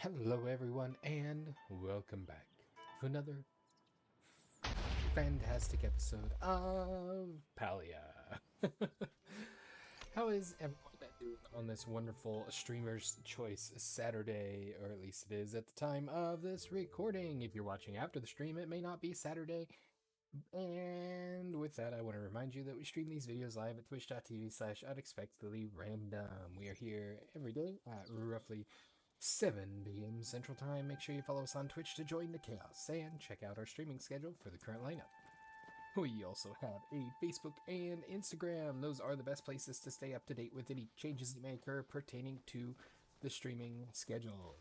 Hello everyone and welcome back to another fantastic episode of Palia. How is everyone doing on this wonderful Streamer's Choice Saturday, or at least it is at the time of this recording? If you're watching after the stream, it may not be Saturday. And with that, I want to remind you that we stream these videos live at twitch.tv/unexpectedlyrandom. We are here every day at roughly 7 p.m. Central Time. Make sure you follow us on Twitch to join the chaos and check out our streaming schedule for the current lineup. We also have a Facebook and Instagram. Those are the best places to stay up to date with any changes that may occur pertaining to the streaming schedule.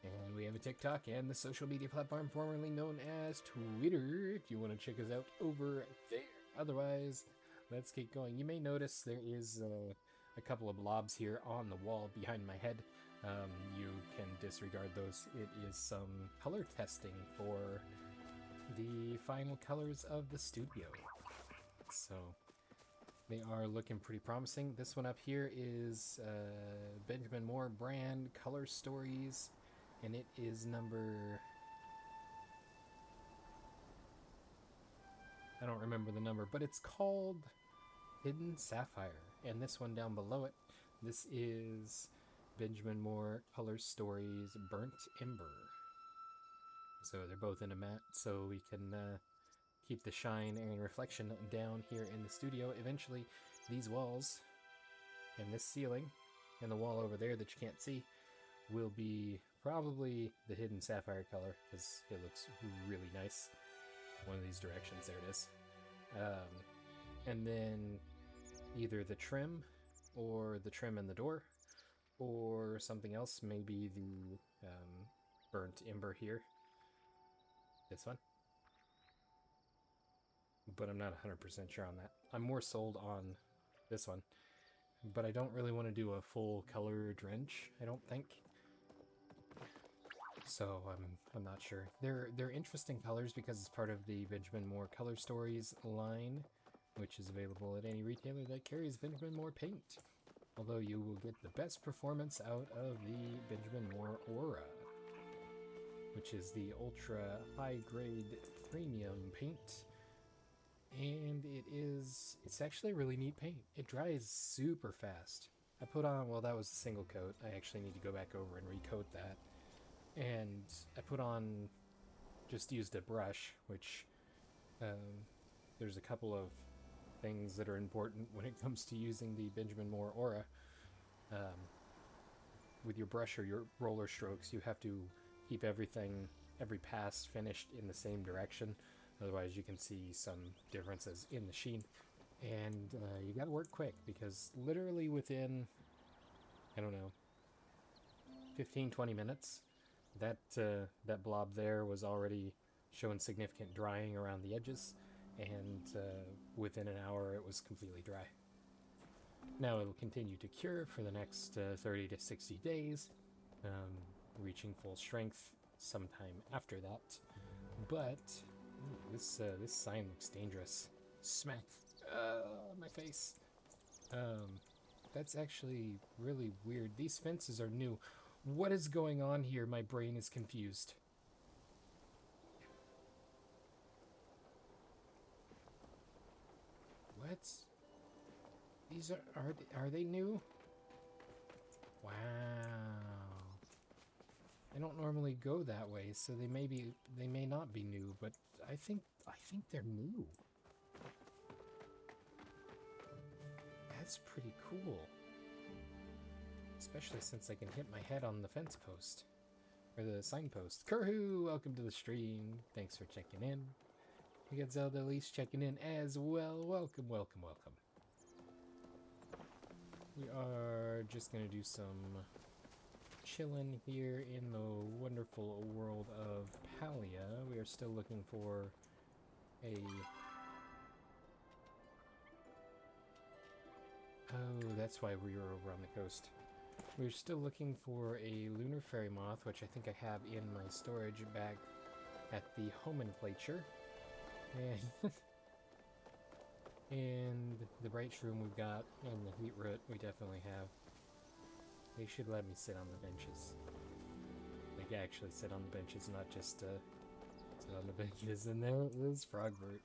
And we have a TikTok and the social media platform formerly known as Twitter, if you want to check us out over there. Otherwise, let's get going. You may notice there is a couple of blobs here on the wall behind my head. You can disregard those. It is some color testing for the final colors of the studio. So they are looking pretty promising. This one up here is Benjamin Moore brand Color Stories, and it is number... I don't remember the number, but it's called Hidden Sapphire. And this one down below it, this is Benjamin Moore Color Stories Burnt Ember. So they're both in a matte, so we can keep the shine and reflection down here in the studio. Eventually, these walls and this ceiling and the wall over there that you can't see will be probably the Hidden Sapphire color, because it looks really nice. One of these directions, there it is. And then either the trim or the trim in the door, or something else, maybe the burnt ember here. This one. But I'm not 100% sure on that. I'm more sold on this one. But I don't really want to do a full color drench, I don't think. So I'm not sure. They're interesting colors because it's part of the Benjamin Moore Color Stories line, which is available at any retailer that carries Benjamin Moore paint. Although you will get the best performance out of the Benjamin Moore Aura, which is the ultra high grade premium paint. And it's actually a really neat paint. It dries super fast. I put on, well, that was a single coat. I actually need to go back over and recoat that. And I put on, just used a brush, which there's a couple of things that are important when it comes to using the Benjamin Moore Aura. With your brush or your roller strokes, you have to keep everything, every pass finished in the same direction. Otherwise you can see some differences in the sheen. And you gotta work quick, because literally within, I don't know, 15-20 minutes, that blob there was already showing significant drying around the edges, and within an hour it was completely dry. Now it'll continue to cure for the next 30 to 60 days, reaching full strength sometime after that. But ooh, this sign looks dangerous. Smack! My face. That's actually really weird. These fences are new. What is going on here? My brain is confused. What? These are they new? Wow. I don't normally go that way, so they may not be new, but I think they're new. That's pretty cool. Especially since I can hit my head on the fence post. Or the signpost. Kurhu, welcome to the stream. Thanks for checking in. We got Zelda Elise checking in as well. Welcome, welcome, welcome. We are just gonna do some chilling here in the wonderful world of Palia. We are still looking for a... Oh, that's why we were over on the coast. We're still looking for a lunar fairy moth, which I think I have in my storage back at the homenclature. And the bright shroom we've got, and the wheat root we definitely have. They should let me sit on the benches. Like can actually sit on the benches, not just sit on the benches. And there is Frogbert.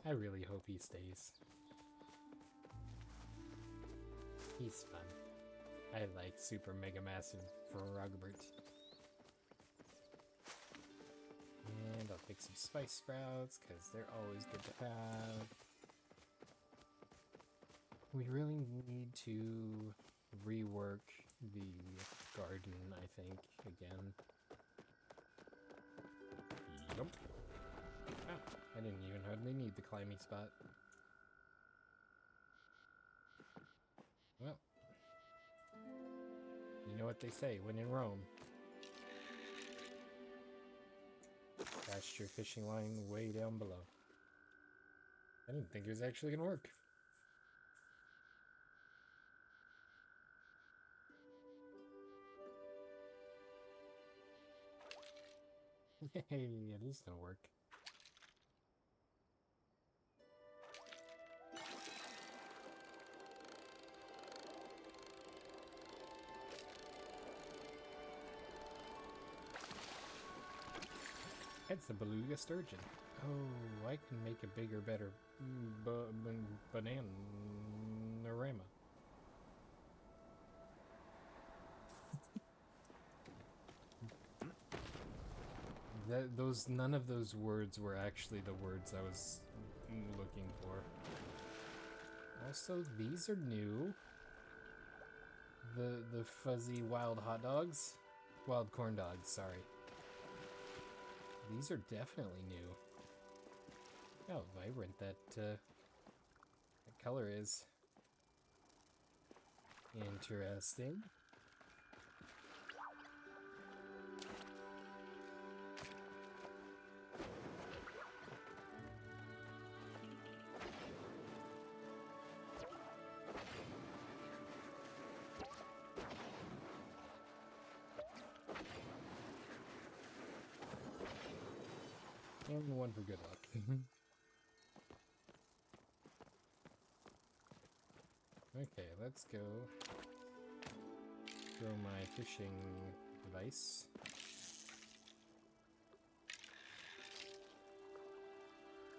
I really hope he stays. He's fun. I like super mega massive Frogbert. And I'll take some spice sprouts, because they're always good to have. We really need to rework the garden, I think, again. Yep. Oh, I didn't even hardly need the climbing spot. Well, you know what they say, when in Rome. Cast your fishing line way down below. I didn't think it was actually gonna work. Hey, it is gonna work. It's a beluga sturgeon. Oh, I can make a bigger, better banana-rama. None of those words were actually the words I was looking for. Also, these are new. The fuzzy wild hot dogs, wild corn dogs. Sorry. These are definitely new. How vibrant that color is. Interesting. And one for good luck. Okay, let's go throw my fishing device.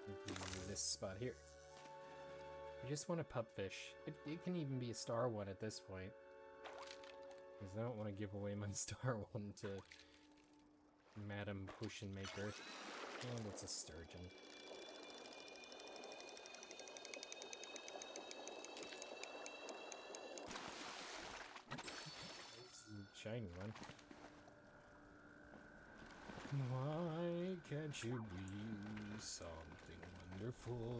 Into this spot here. I just want a pup fish. It can even be a star one at this point. Because I don't want to give away my star one to Madam Potion Maker. And it's a sturgeon. Shiny one. Why can't you be something wonderful?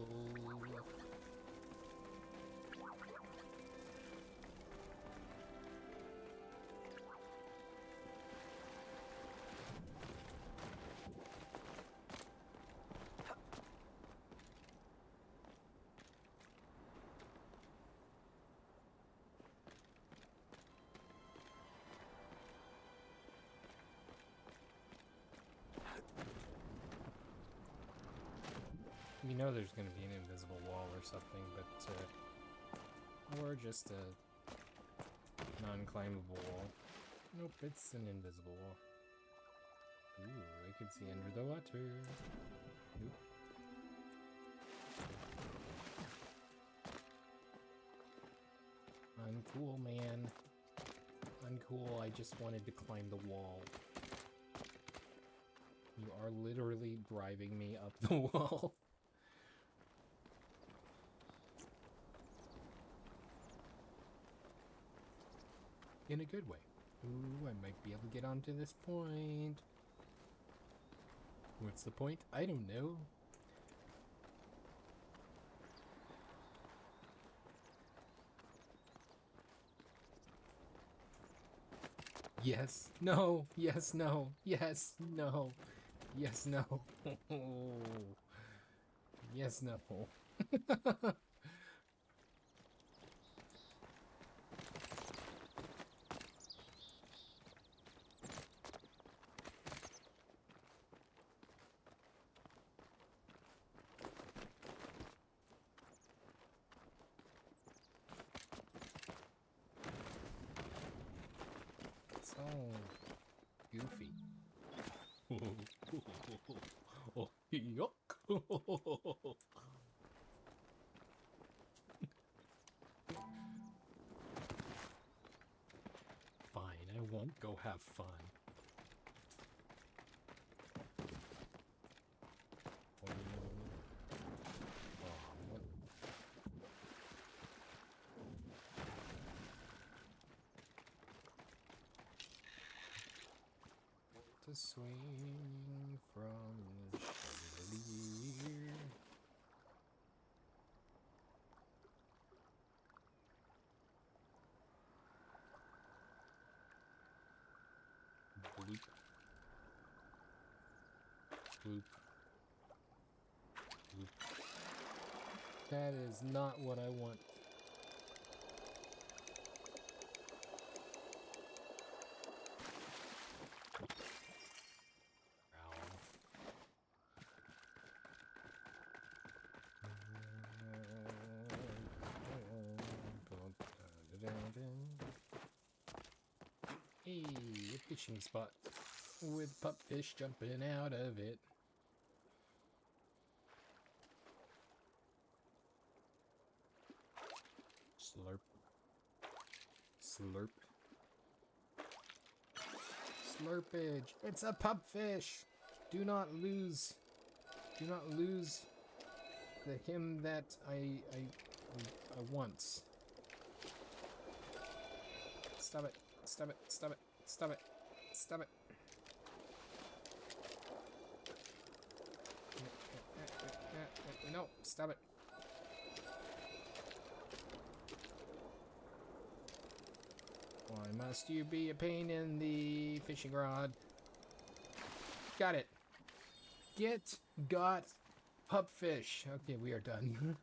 You know there's going to be an invisible wall or something, but, or just a non-climbable wall. Nope, it's an invisible wall. Ooh, I can see under the water. Nope. Uncool, man. Uncool, I just wanted to climb the wall. You are literally driving me up the wall. In a good way. Ooh, I might be able to get onto this point. What's the point? I don't know. Yes, no, yes, no, yes, no, yes, no. Yes, no. So, Yuck. Fine, I won't go have fun. To swing from the chandelier. Bloop. Bloop. Bloop. That is not what I want. Hey, a fishing spot with pupfish jumping out of it. Slurp. Slurp. Slurpage. It's a pupfish. Do not lose. Do not lose the him that I want. Stop it. Stop it. Stop it. Stop it. Stop it. No, stop it. Why must you be a pain in the fishing rod? Got it. Got pupfish. Okay, we are done.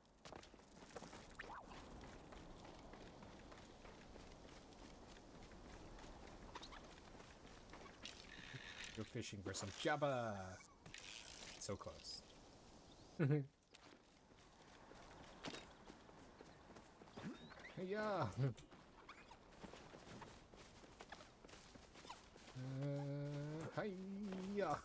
Go fishing for some Jabba. So close. Yeah. Hiya.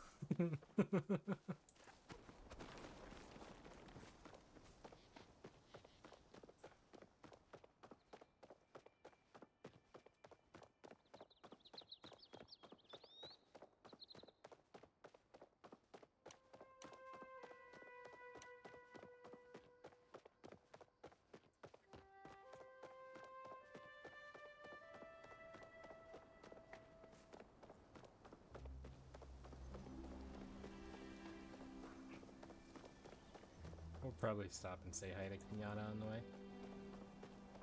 We'll probably stop and say hi to Kenyatta on the way.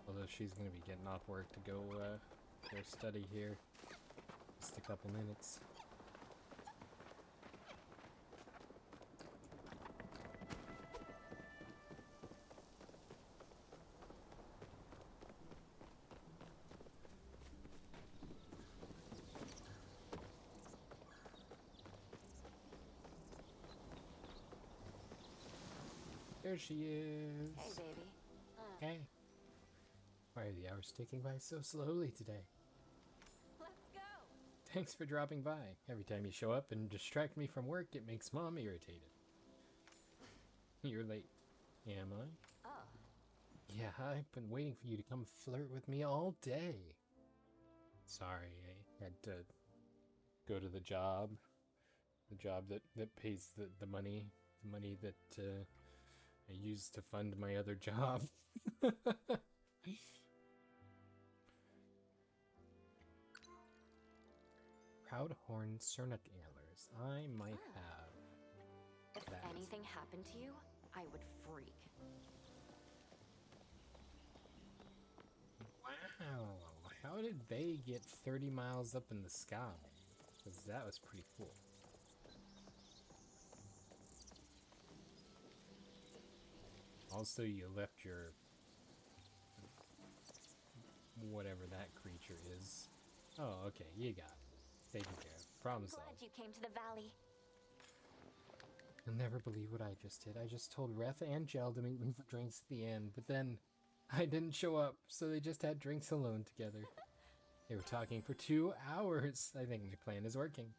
Although she's going to be getting off work to go study here. Just a couple minutes. There she is. Hey, baby. Hey. Why are the hours ticking by so slowly today? Let's go. Thanks for dropping by. Every time you show up and distract me from work, it makes Mom irritated. You're late. Am I? Oh. Yeah, I've been waiting for you to come flirt with me all day. Sorry, I had to go to the job. The job that pays the money. The money that I used to fund my other job. Proudhorn Cernuck antlers. I might have If that. anything happened to you, I would freak. Wow. How did they get 30 miles up in the sky? Because that was pretty cool. Also, you left your... whatever that creature is. Oh, okay, you got it. Taken care of. Problem Glad solved. you came to the valley. You'll never believe what I just did. I just told Reth and Gel to meet me for drinks at the end, but then I didn't show up, so they just had drinks alone together. They were talking for 2 hours. I think my plan is working.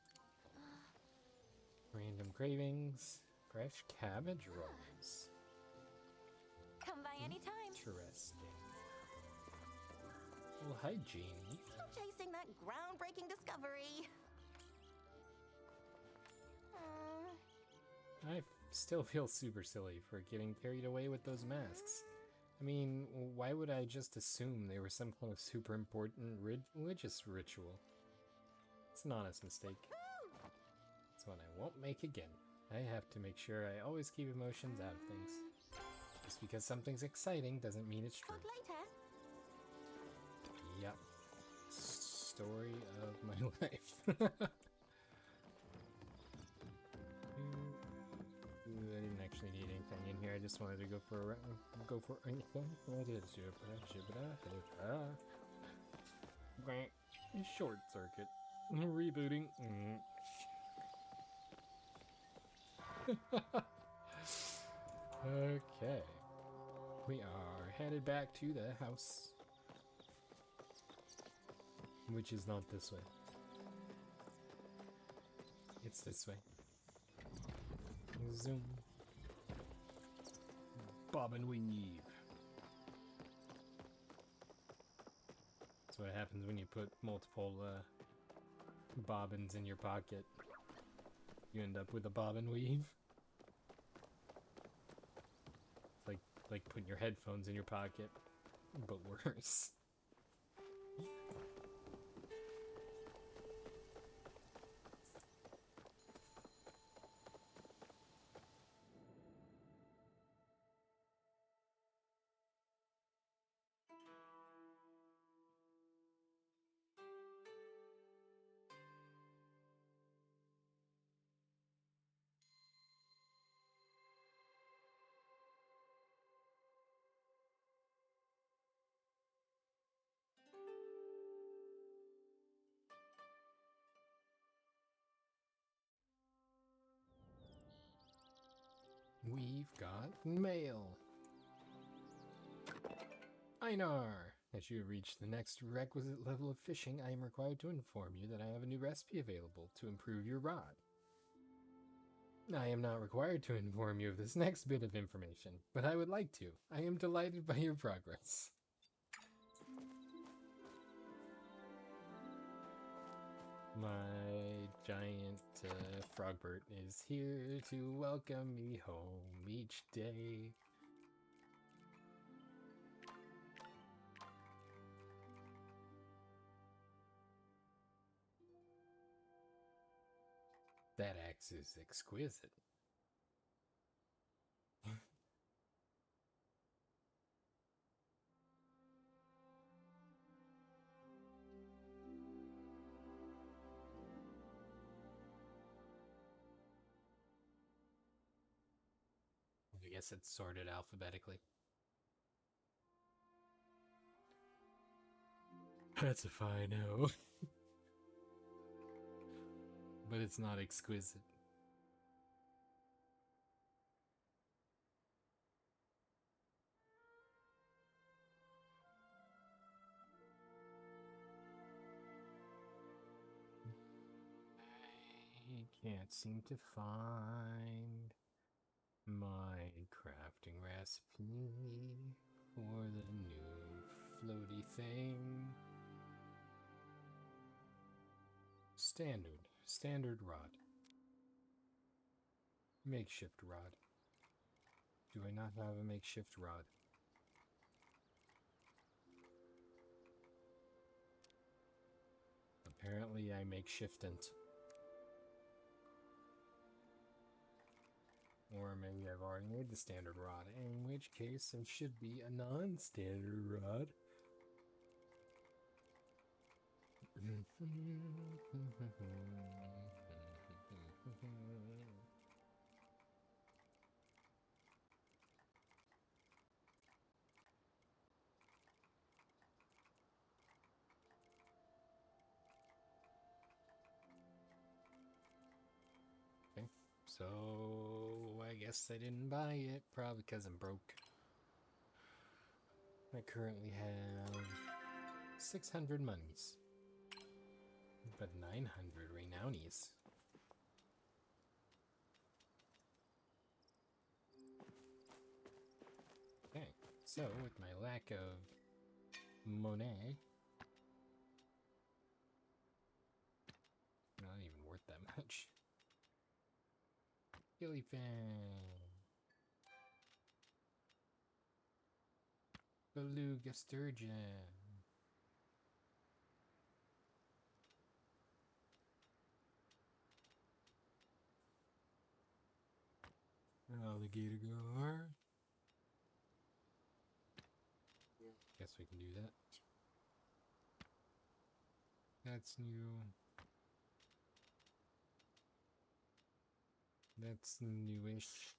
Random cravings. Fresh cabbage rolls. Come by anytime. Interesting. Well, hygiene. Still chasing that groundbreaking discovery. I still feel super silly for getting carried away with those masks. I mean, why would I just assume they were some kind of super important religious ritual? It's an honest mistake. It's one I won't make again. I have to make sure I always keep emotions out of things. Just because something's exciting doesn't mean it's true. Talk later. Yep. Story of my life. I didn't actually need anything in here. I just wanted to go for anything. Short circuit. Rebooting. Okay. We are headed back to the house. Which is not this way. It's this way. Zoom. Bob and weave. That's what happens when you put multiple bobbins in your pocket. You end up with a bob and weave. It's like putting your headphones in your pocket, but worse. We've got mail. Einar! As you reach the next requisite level of fishing, I am required to inform you that I have a new recipe available to improve your rod. I am not required to inform you of this next bit of information, but I would like to. I am delighted by your progress. My giant frogbert is here to welcome me home each day. That axe is exquisite. I guess it's sorted alphabetically. That's a fine O. But it's not exquisite. I can't seem to find my crafting recipe for the new floaty thing. Standard rod. Makeshift rod. Do I not have a makeshift rod? Apparently I makeshiftant. Or maybe I've already made the standard rod, in which case it should be a non-standard rod. Okay, so I guess I didn't buy it, probably because I'm broke. I currently have 600 monies, but 900 renownies. So, with my lack of Monet, not even worth that much. Gilly fan. Beluga sturgeon. Alligator gar. Guess we can do that. That's new. That's newish.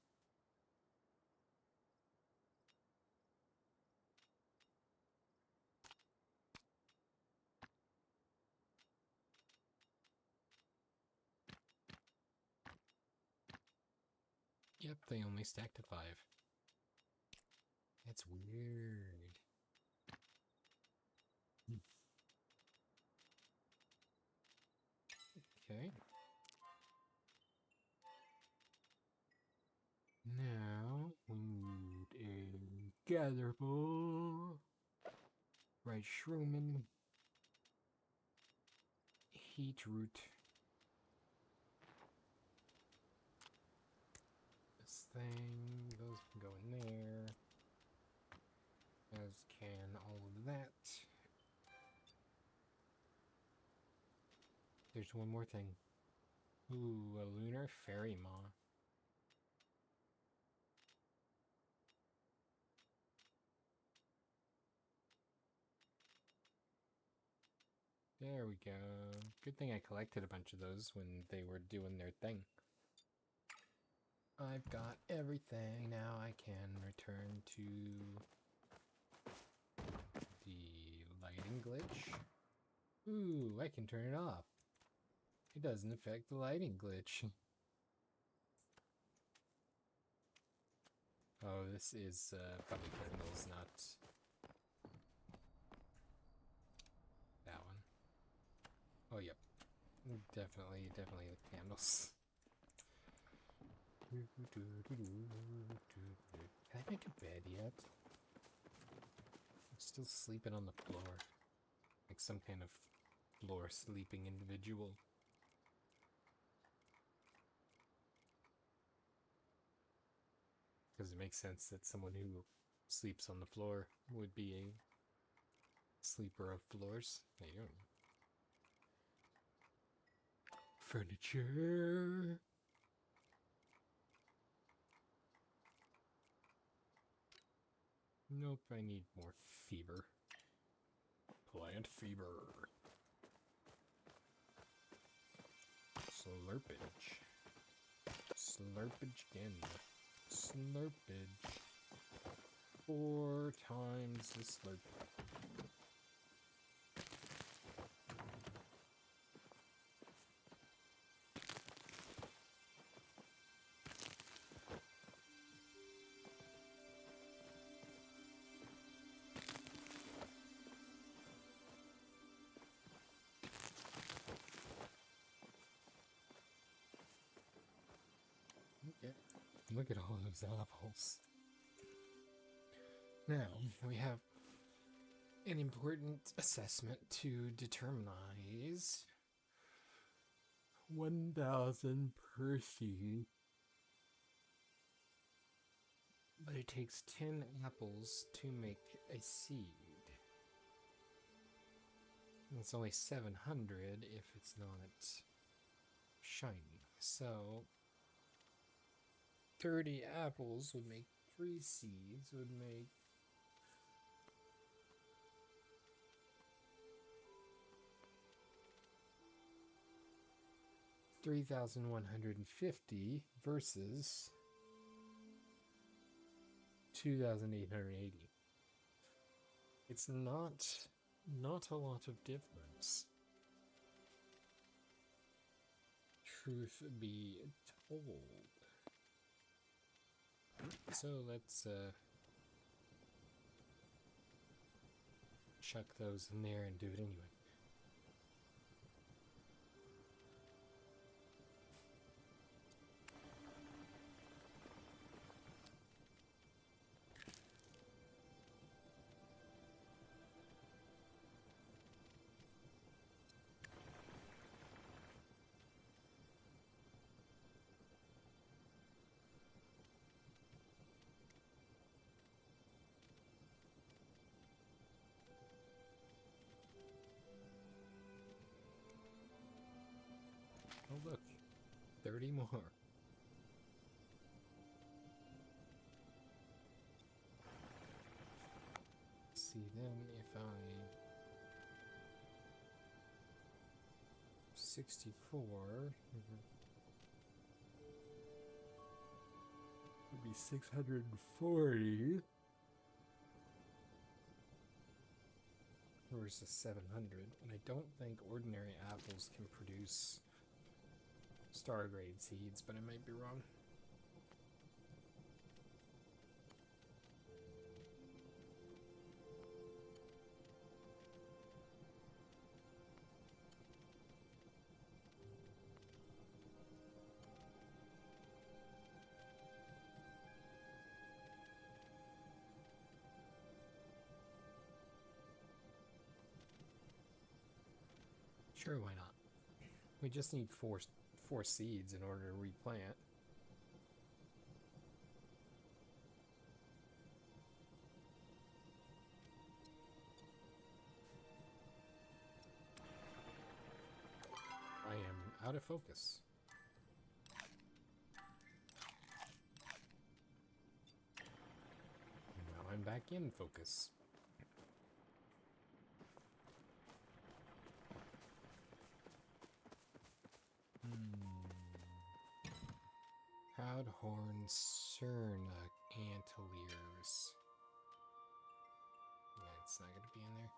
Yep, they only stack to 5. That's weird. Okay. Now we need a gatherable, right shroomin, heat root. This thing, those can go in there. As can all of that. There's one more thing. Ooh, a lunar fairy maw. There we go. Good thing I collected a bunch of those when they were doing their thing. I've got everything. Now I can return to the lighting glitch. Ooh, I can turn it off. It doesn't affect the lighting glitch. Oh, this is probably candles, not that one. Oh, yep. Definitely the candles. Can I make a bed yet? I'm still sleeping on the floor. Like some kind of floor sleeping individual. Because it makes sense that someone who sleeps on the floor would be a sleeper of floors. There you go. Furniture. Nope, I need more fever. Plant fever. Slurpage. Slurpage again. Slurpage. 4 times the slurp. Look at all those apples. Now, we have an important assessment to determinize. 1,000 per seed. But it takes 10 apples to make a seed. And it's only 700 if it's not shiny. So 30 apples would make 3 seeds, would make 3,150 versus 2,880. It's not a lot of difference. Truth be told. So let's chuck those in there and do it anyway. look, 30 more. See then if I 64 would be 640 versus 700, and I don't think ordinary apples can produce star grade seeds, but I might be wrong. Sure, why not? We just need four seeds in order to replant. I am out of focus. Now I'm back in focus. Proudhorn Cerna Anteliers. Yeah, it's not gonna be in there.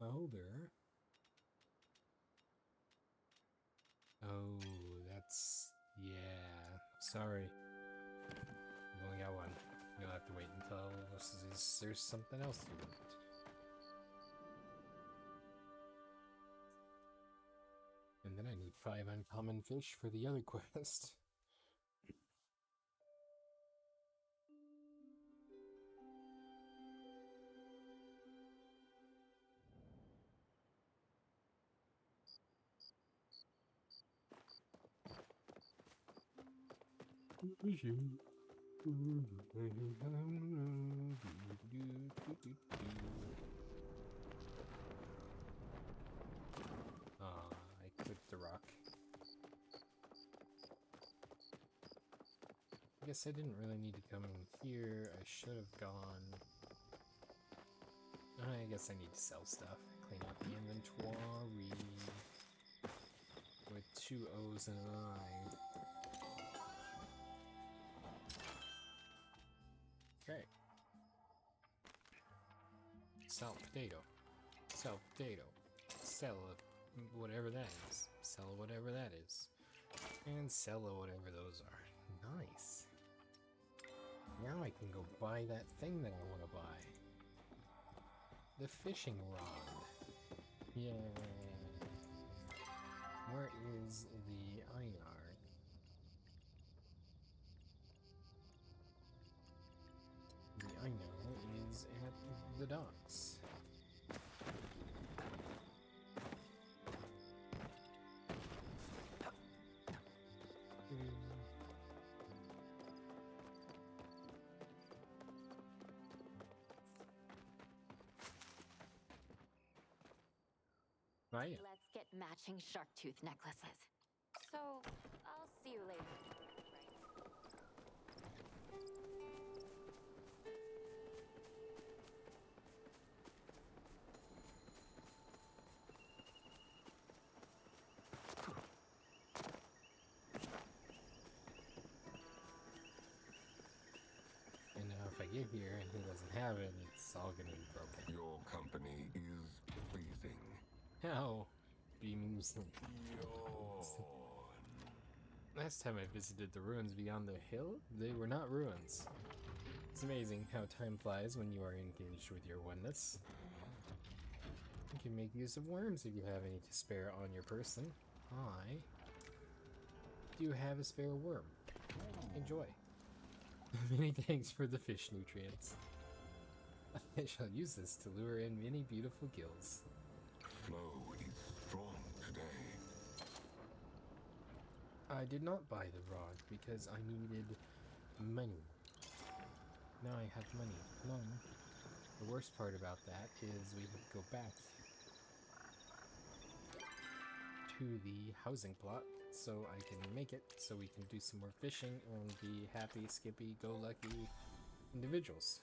Elder. Oh, that's... yeah. Sorry. I've only got one. You'll have to wait until there's something else to do. And then I need 5 uncommon fish for the other quest. I clicked the rock. I guess I didn't really need to come in here. I should have gone... I guess I need to sell stuff. Clean out the inventory. With 2 O's and an I. Okay. Sell potato. Sell potato. Sell whatever that is. Sell whatever that is. And sell whatever those are. Nice. Now I can go buy that thing that I want to buy. The fishing rod. Yeah. Where is the Einar? The Einar is at the docks. Right. Let's get matching shark tooth necklaces. So, I'll see you later. And now if I get here and he doesn't have it, it's all gonna be broken. Your company is pleasing. How? Bemusing. Last time I visited the ruins beyond the hill, they were not ruins. It's amazing how time flies when you are engaged with your oneness. You can make use of worms if you have any to spare on your person. I do have a spare worm. Enjoy. Many thanks for the fish nutrients. I shall use this to lure in many beautiful gills. Flow is strong today. I did not buy the rod because I needed money. Now I have money. Come on. The worst part about that is we have to go back to the housing plot so I can make it so we can do some more fishing and be happy, skippy, go lucky individuals.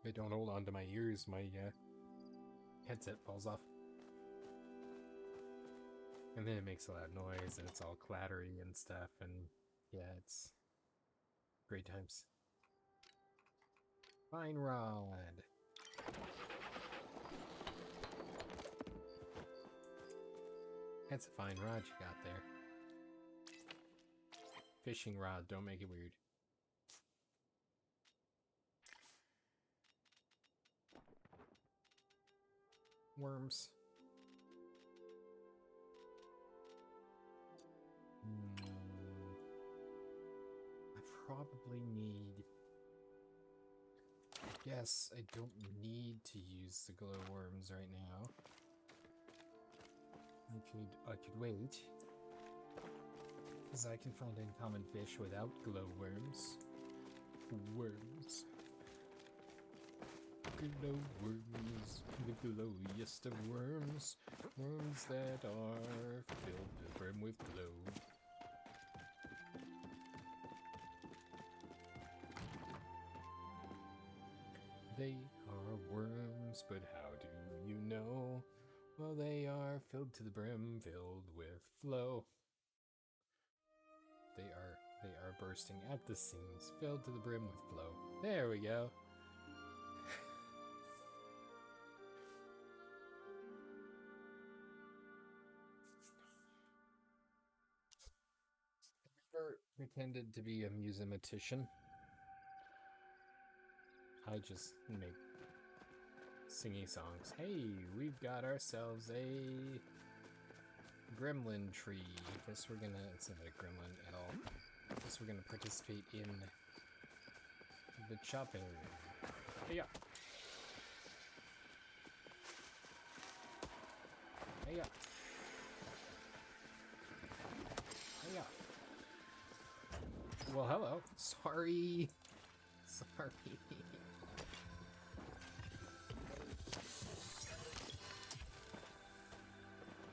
If I don't hold on to my ears, my headset falls off. And then it makes a loud noise and it's all clattery and stuff, and yeah, it's great times. Fine rod. That's a fine rod you got there. Fishing rod, don't make it weird. Worms. I probably need... I guess I don't need to use the glowworms right now. I could wait. Because I can find uncommon fish without glowworms. Worms. Glowworms. The glowiest of worms. Worms that are filled to the brim with glow. They are worms, but how do you know? Well, they are filled to the brim, filled with flow. They are bursting at the seams, filled to the brim with flow. There we go. Never pretended to be a musematician. I just make singy songs. Hey, we've got ourselves a gremlin tree. Guess we're gonna, it's not a gremlin at all. Guess we're gonna participate in the chopping. Hey ya. Hey ya. Hey ya. Well, hello. Sorry. Sorry.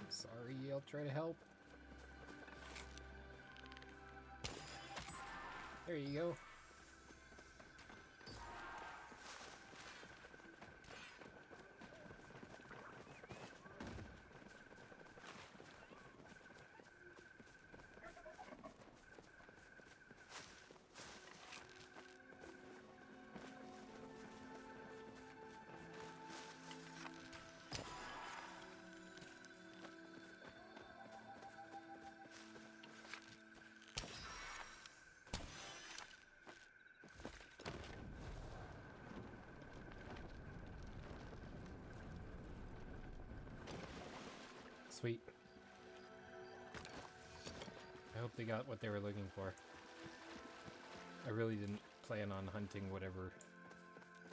Sorry, I'll try to help. There you go. Sweet. I hope they got what they were looking for. I really didn't plan on hunting whatever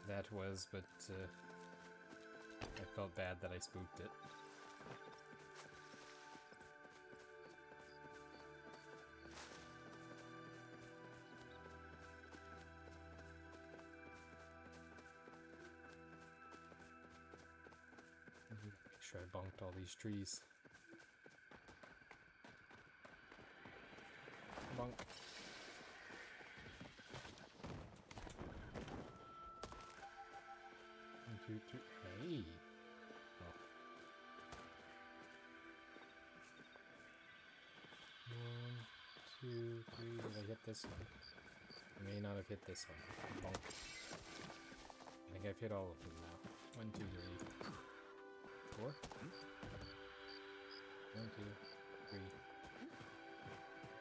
that was, but I felt bad that I spooked it. Make sure I bonked all these trees. Bonk. One, two, three. Hey. Oh. 1, 2, 3. Did I hit this one? I may not have hit this one. Bonk. I think I've hit all of them now. 1, 2, 3. 4. 1, 2, 3.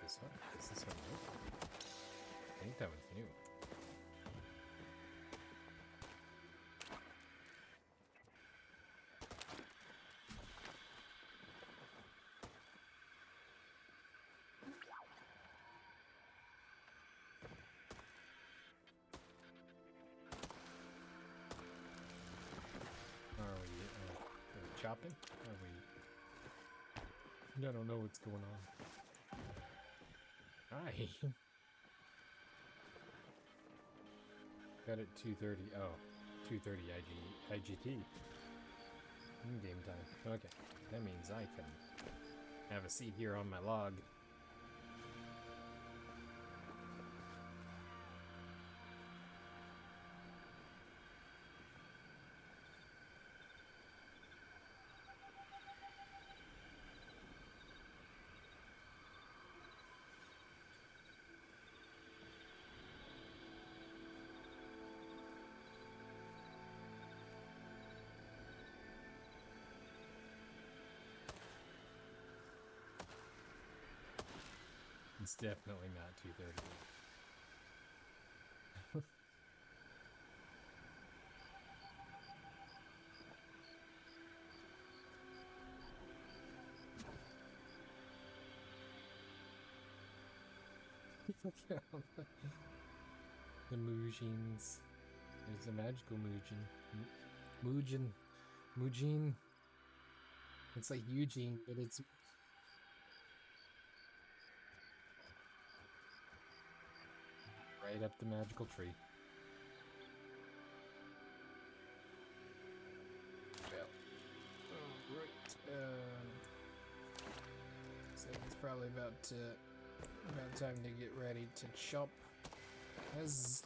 This one? Is this one new? I think that one's new. shopping? Are we... I don't know what's going on. Hi. Got it 2:30. Oh, 2:30 IGT. Game time. Okay. That means I can have a seat here on my log. It's definitely not 2:30. The Mujins. There's a magical Mujin. Mujin. It's like Eugene, but it's... right up the magical tree. Well, alright. So it's probably about time to get ready to chop. Huzzah!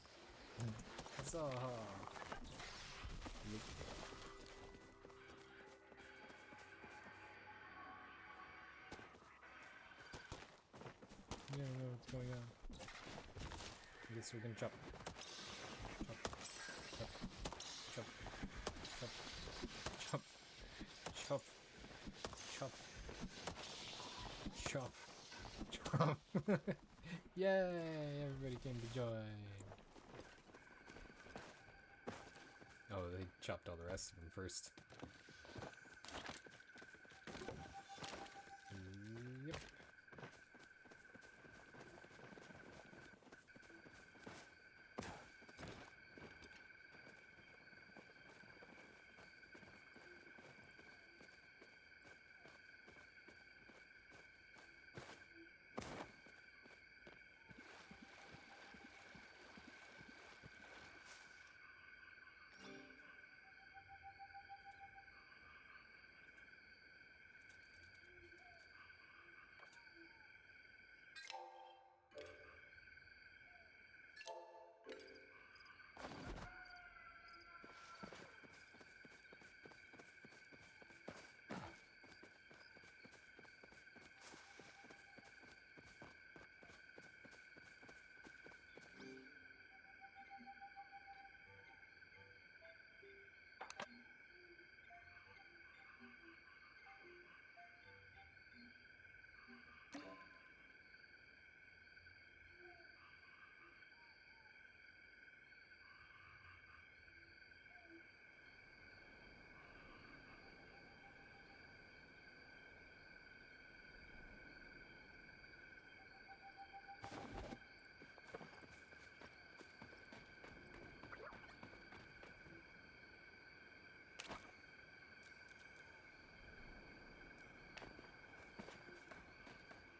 I don't know what's going on. I guess we can chop. Chop. Yay! Everybody came to join. Oh, they chopped all the rest of them first. Yep.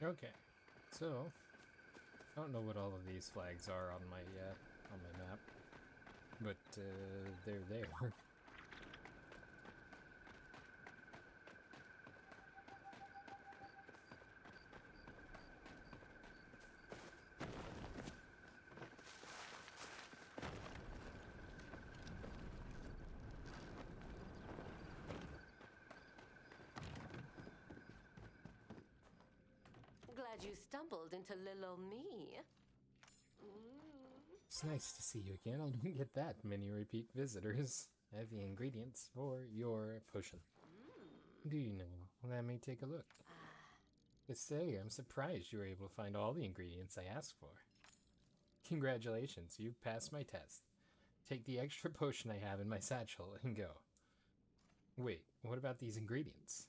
Okay, so I don't know what all of these flags are on my map, but they're there. Glad you stumbled into little me. It's nice to see you again. I don't get that many repeat visitors. I have the ingredients for your potion. Do you know? Let me take a look. To say, I'm surprised you were able to find all the ingredients I asked for. Congratulations, you passed my test. Take the extra potion I have in my satchel and go. Wait, what about these ingredients?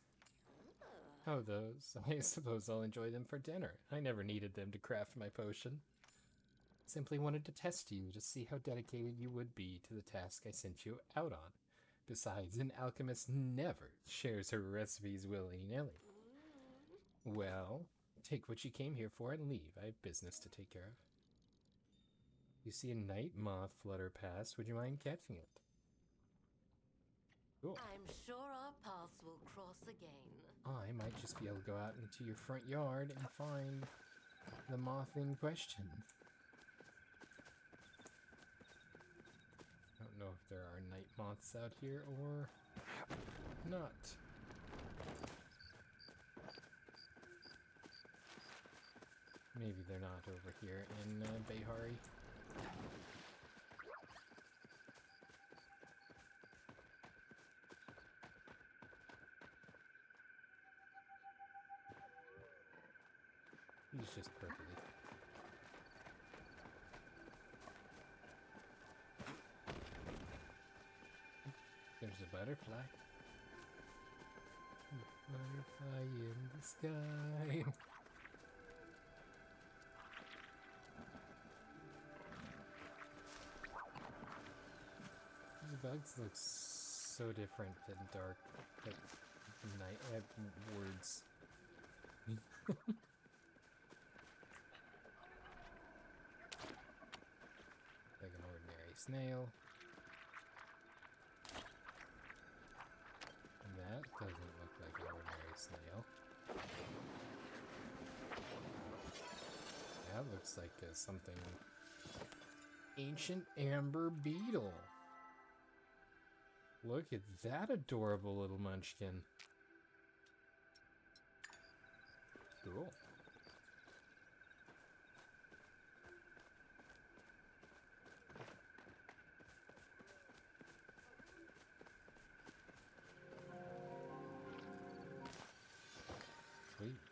Oh, those. I suppose I'll enjoy them for dinner. I never needed them to craft my potion. Simply wanted to test you to see how dedicated you would be to the task I sent you out on. Besides, an alchemist never shares her recipes willy-nilly. Well, take what you came here for and leave. I have business to take care of. You see a night moth flutter past. Would you mind catching it? Cool. I'm sure our paths will cross again. I might just be able to go out into your front yard and find the moth in question. I don't know if there are night moths out here or not. Maybe they're not over here in Behari. He's just purpley. There's a butterfly. Butterfly in the sky. The bugs look so different and dark at night. I have words. Like an ordinary snail. And that doesn't look like an ordinary snail. That looks like something... Ancient amber beetle. Look at that adorable little munchkin. Cool. Sweet.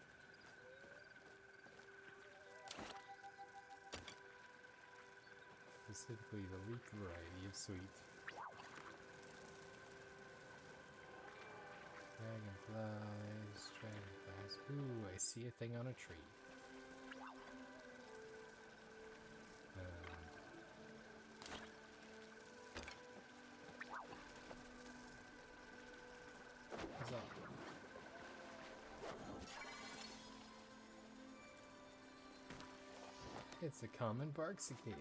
Specifically the leaf variety of sweet. Dragonflies, dragonflies. Ooh, I see a thing on a tree. What's up? It's a common bark cicada.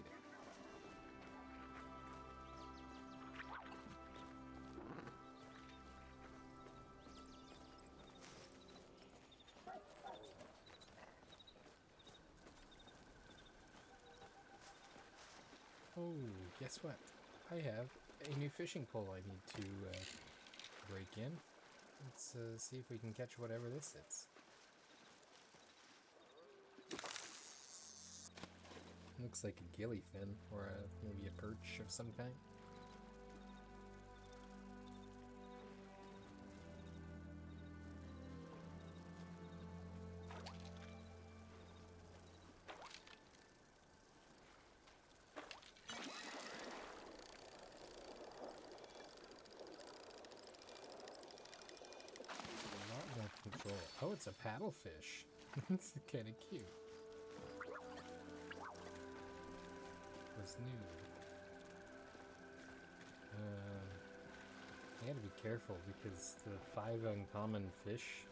Oh, guess what? I have a new fishing pole I need to break in. Let's see if we can catch whatever this is. Looks like a gillyfin, or maybe a perch of some kind. Control. Oh, it's a paddlefish. It's kind of cute. What's new? I gotta be careful because the 5 uncommon fish,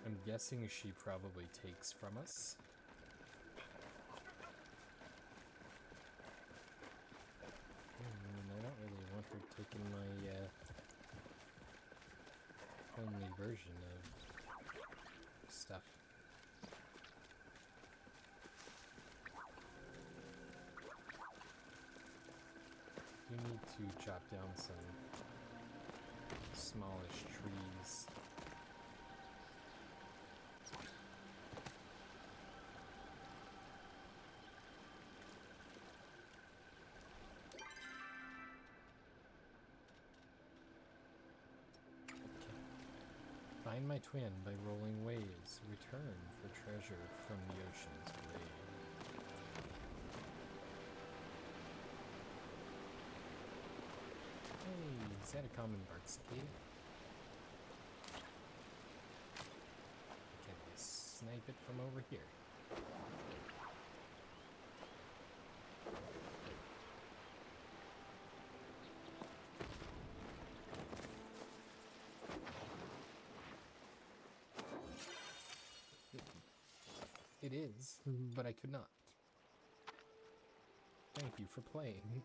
I'm guessing she probably takes from us. I don't really want her taking my only version of stuff. You need to chop down some smallish trees. Find my twin by rolling waves. Return for treasure from the ocean's wave. Hey, is that a common bark cicada? Can I snipe it from over here? It is, but I could not. Thank you for playing.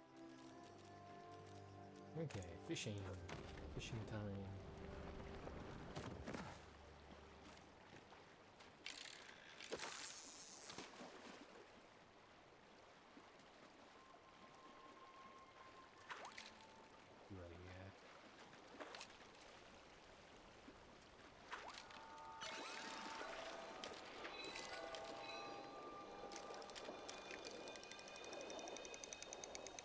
Okay, fishing. Fishing time.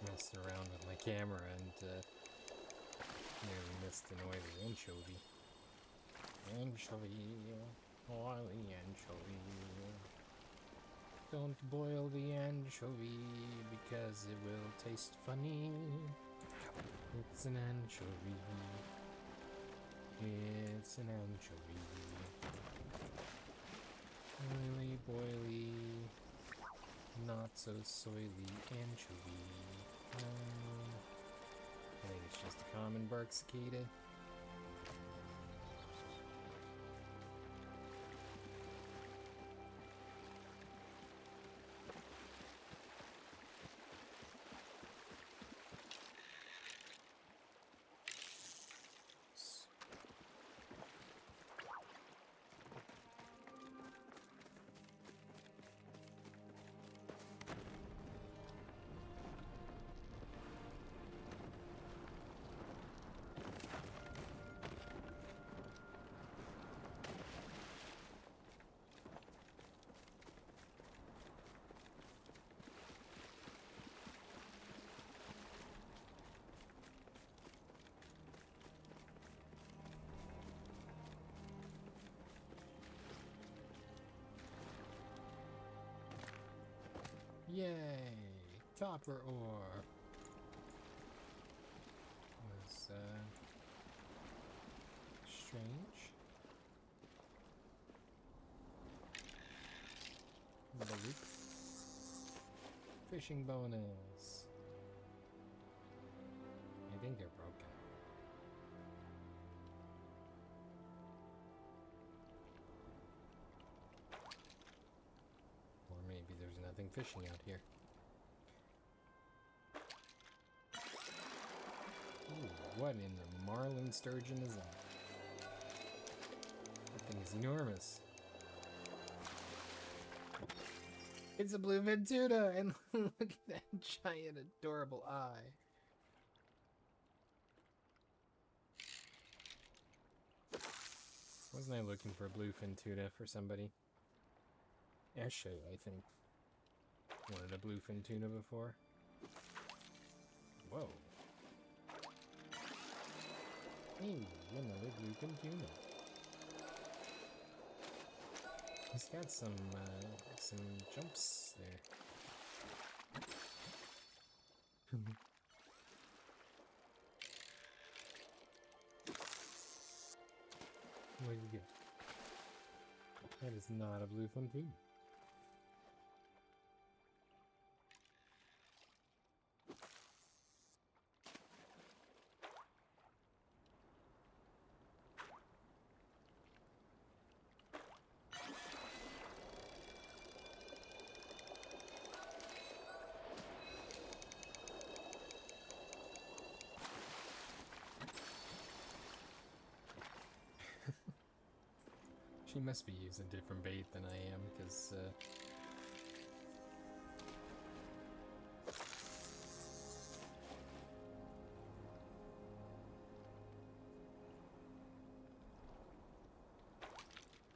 Messing around with my camera and nearly missed an oily anchovy. Oily anchovy. Don't boil the anchovy because it will taste funny. It's an anchovy. It's an anchovy. Oily, boily, not so soily anchovy. I think it's just a common bark cicada. Yay! Copper ore! Was, strange. Balut. Fishing bonus. I think they're broken. Or maybe there's nothing fishing out here. Ooh, what in the marlin sturgeon is that? That thing is enormous. It's a bluefin tuna, and look at that giant, adorable eye. Wasn't I looking for bluefin tuna for somebody? Ashley, I think. Wanted a bluefin tuna before. Whoa. Hey, another bluefin tuna. He's got some jumps there. What did you get? That is not a bluefin tuna. She must be using different bait than I am, because,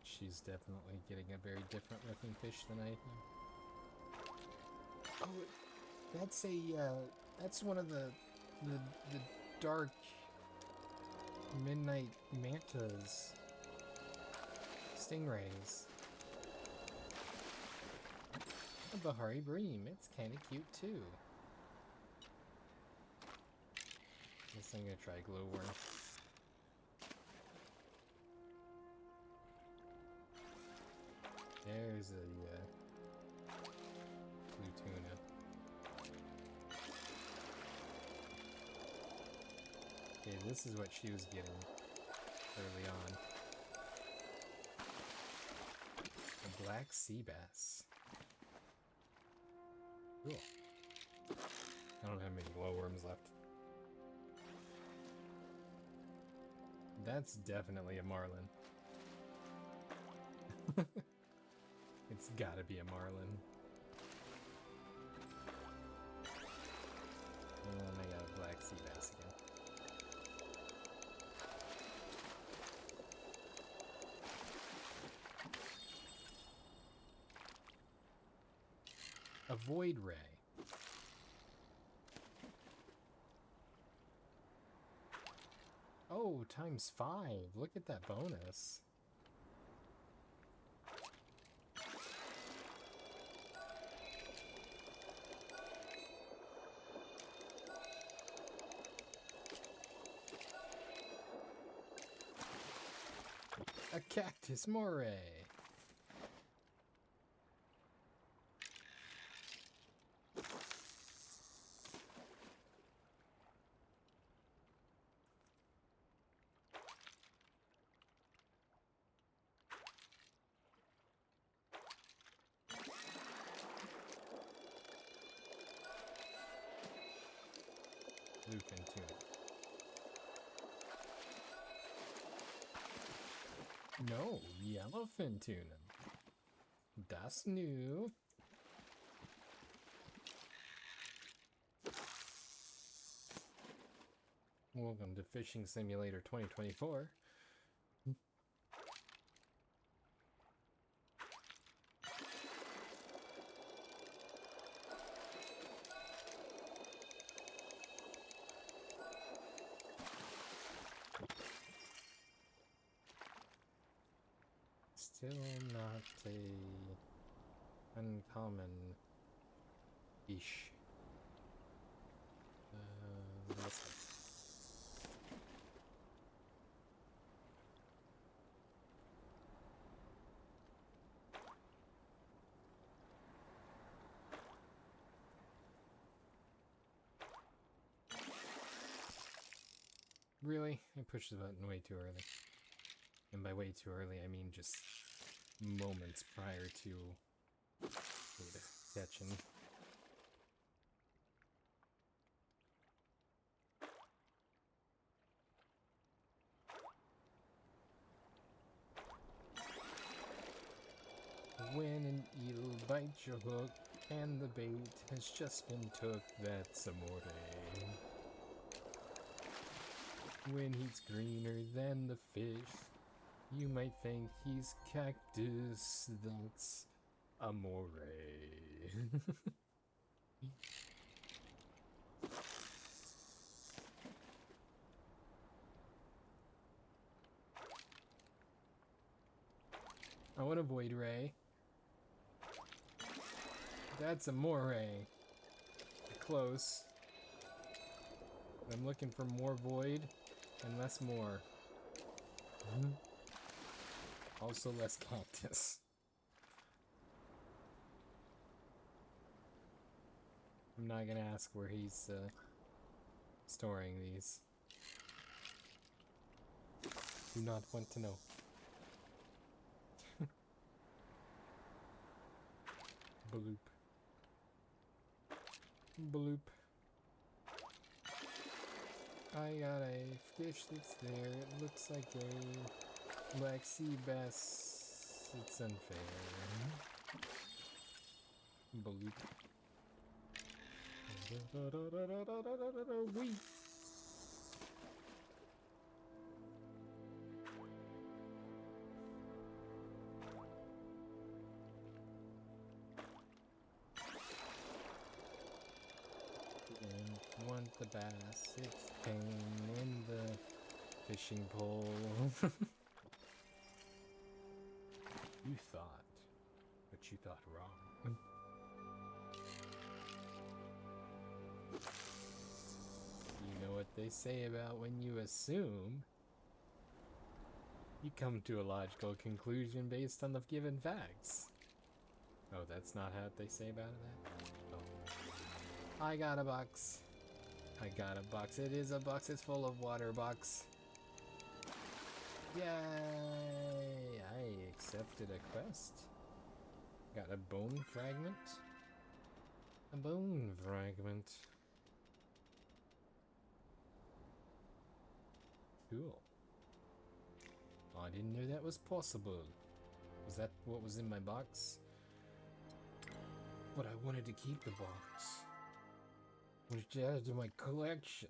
she's definitely getting a very different looking fish than I am. Oh, that's one of the dark midnight mantas. Stingrays. A Bahari bream. It's kind of cute too. Guess I'm gonna try glowworm. There's a blue tuna. Okay, this is what she was getting early on. black sea bass. Cool. I don't have many glowworms left. That's definitely a marlin. It's gotta be a marlin. And I got a black sea bass again. A void ray. Oh, ×5. Look at that bonus. A cactus moray. Bluefin tuna. No, yellowfin tuna. Das new. Welcome to Fishing Simulator 2024. Still not a uncommon fish. This one. Really? I pushed the button way too early. And by way too early, I mean just moments prior to catching. When an eel bites your hook and the bait has just been took, that's amore. When he's greener than the fish, you might think he's cactus, that's amore. I want a void ray. That's amore. Close. I'm looking for more void and less more. Also less cactus. I'm not gonna ask where he's storing these. Do not want to know. Bloop. Bloop. I got a fish that's there. It looks like a black sea bass. It's unfair. Bloop. Wee. Want the bass, it's pain in the fishing pole. You thought, but you thought wrong. You know what they say about when you assume? You come to a logical conclusion based on the given facts. Oh, that's not how they say about that? Oh. I got a box. I got a box. It is a box. It's full of water box. Yay! I accepted a quest. Got a bone fragment. A bone fragment. Cool. Oh, I didn't know that was possible. Was that what was in my box? But I wanted to keep the box. Which added to my collection.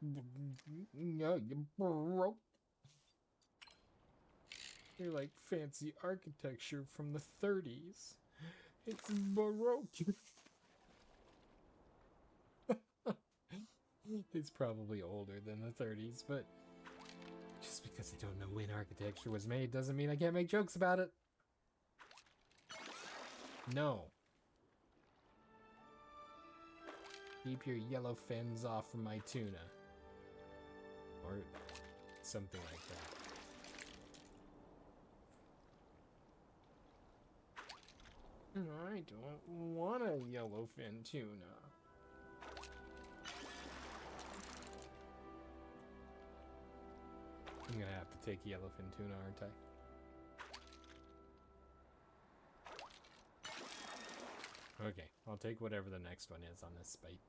No, you broke. You're like fancy architecture from the 30s. It's Baroque. It's probably older than the 30s, but just because I don't know when architecture was made doesn't mean I can't make jokes about it. No. Keep your yellow fins off from my tuna. Or something like that. I don't want a yellowfin tuna. I'm gonna have to take yellowfin tuna, aren't I? Okay, I'll take whatever the next one is on this spite.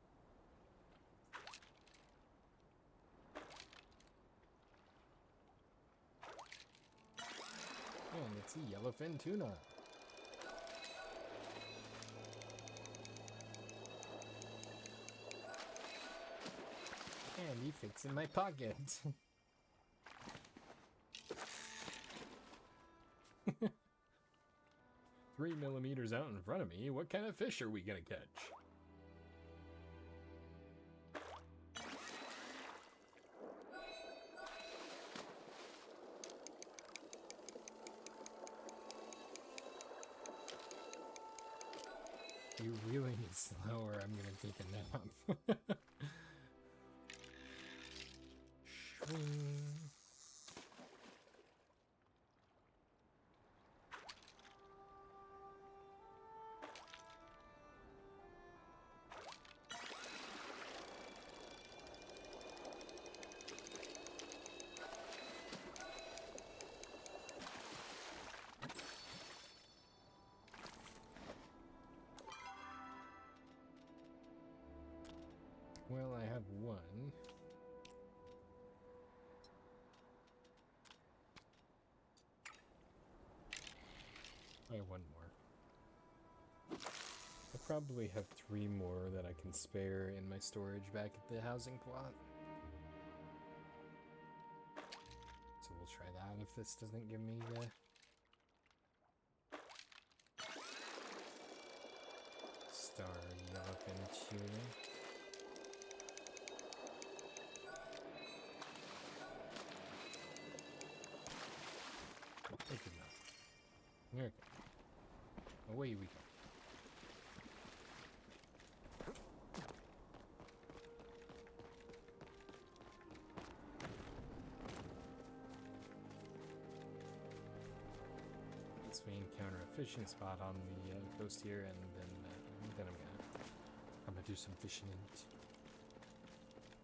And it's a yellowfin tuna. And he fits in my pocket. 3 millimeters out in front of me, what kind of fish are we gonna catch? You really need slower, I'm gonna take a nap. Well, I have one. I have one more. I probably have 3 more that I can spare in my storage back at the housing plot. So we'll try that if this doesn't give me the... Star yellowfin tuna. Good enough. Okay. Away we go. Once we encounter a fishing spot on the coast here, and then I'm gonna do some fishing in it.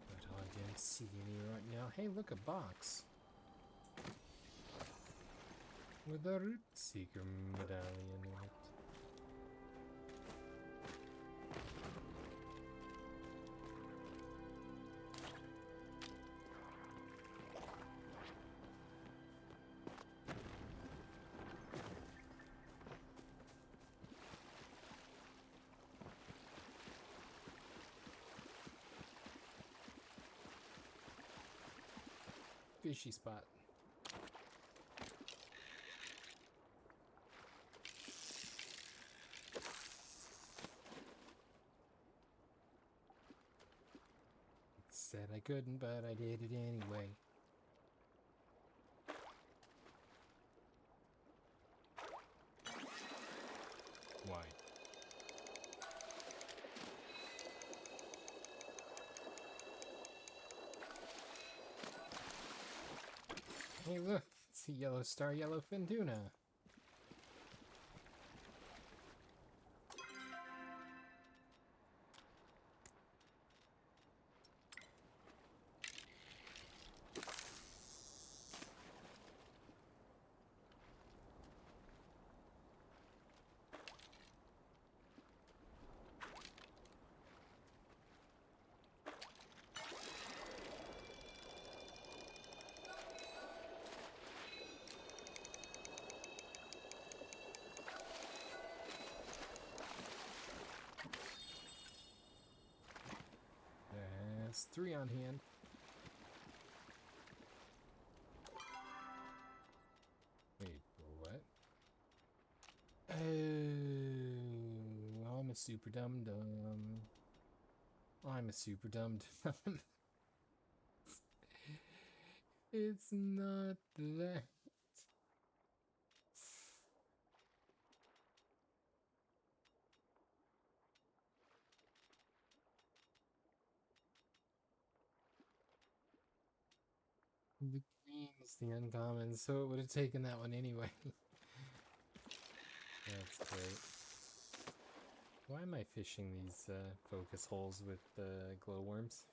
But I didn't see any right now. Hey, look, a box. With a root seeker medallion in it. Fishy spot. Said I couldn't, but I did it anyway. Why? Hey, look, it's a yellow star yellowfin tuna. That's 3 on hand. Wait, what? Oh, I'm a super dum-dum. I'm a super dum-dum. It's not that. The green is the uncommon, so it would have taken that one anyway. That's great. Why am I fishing these focus holes with glowworms?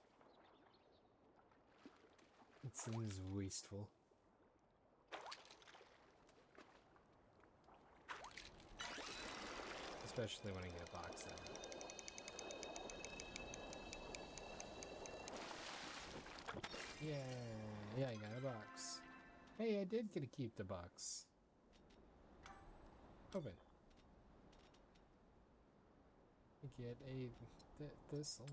It seems wasteful. Especially when I get a box out. Yeah, I got a box. Hey, I did get to keep the box. Open. Get a thistle.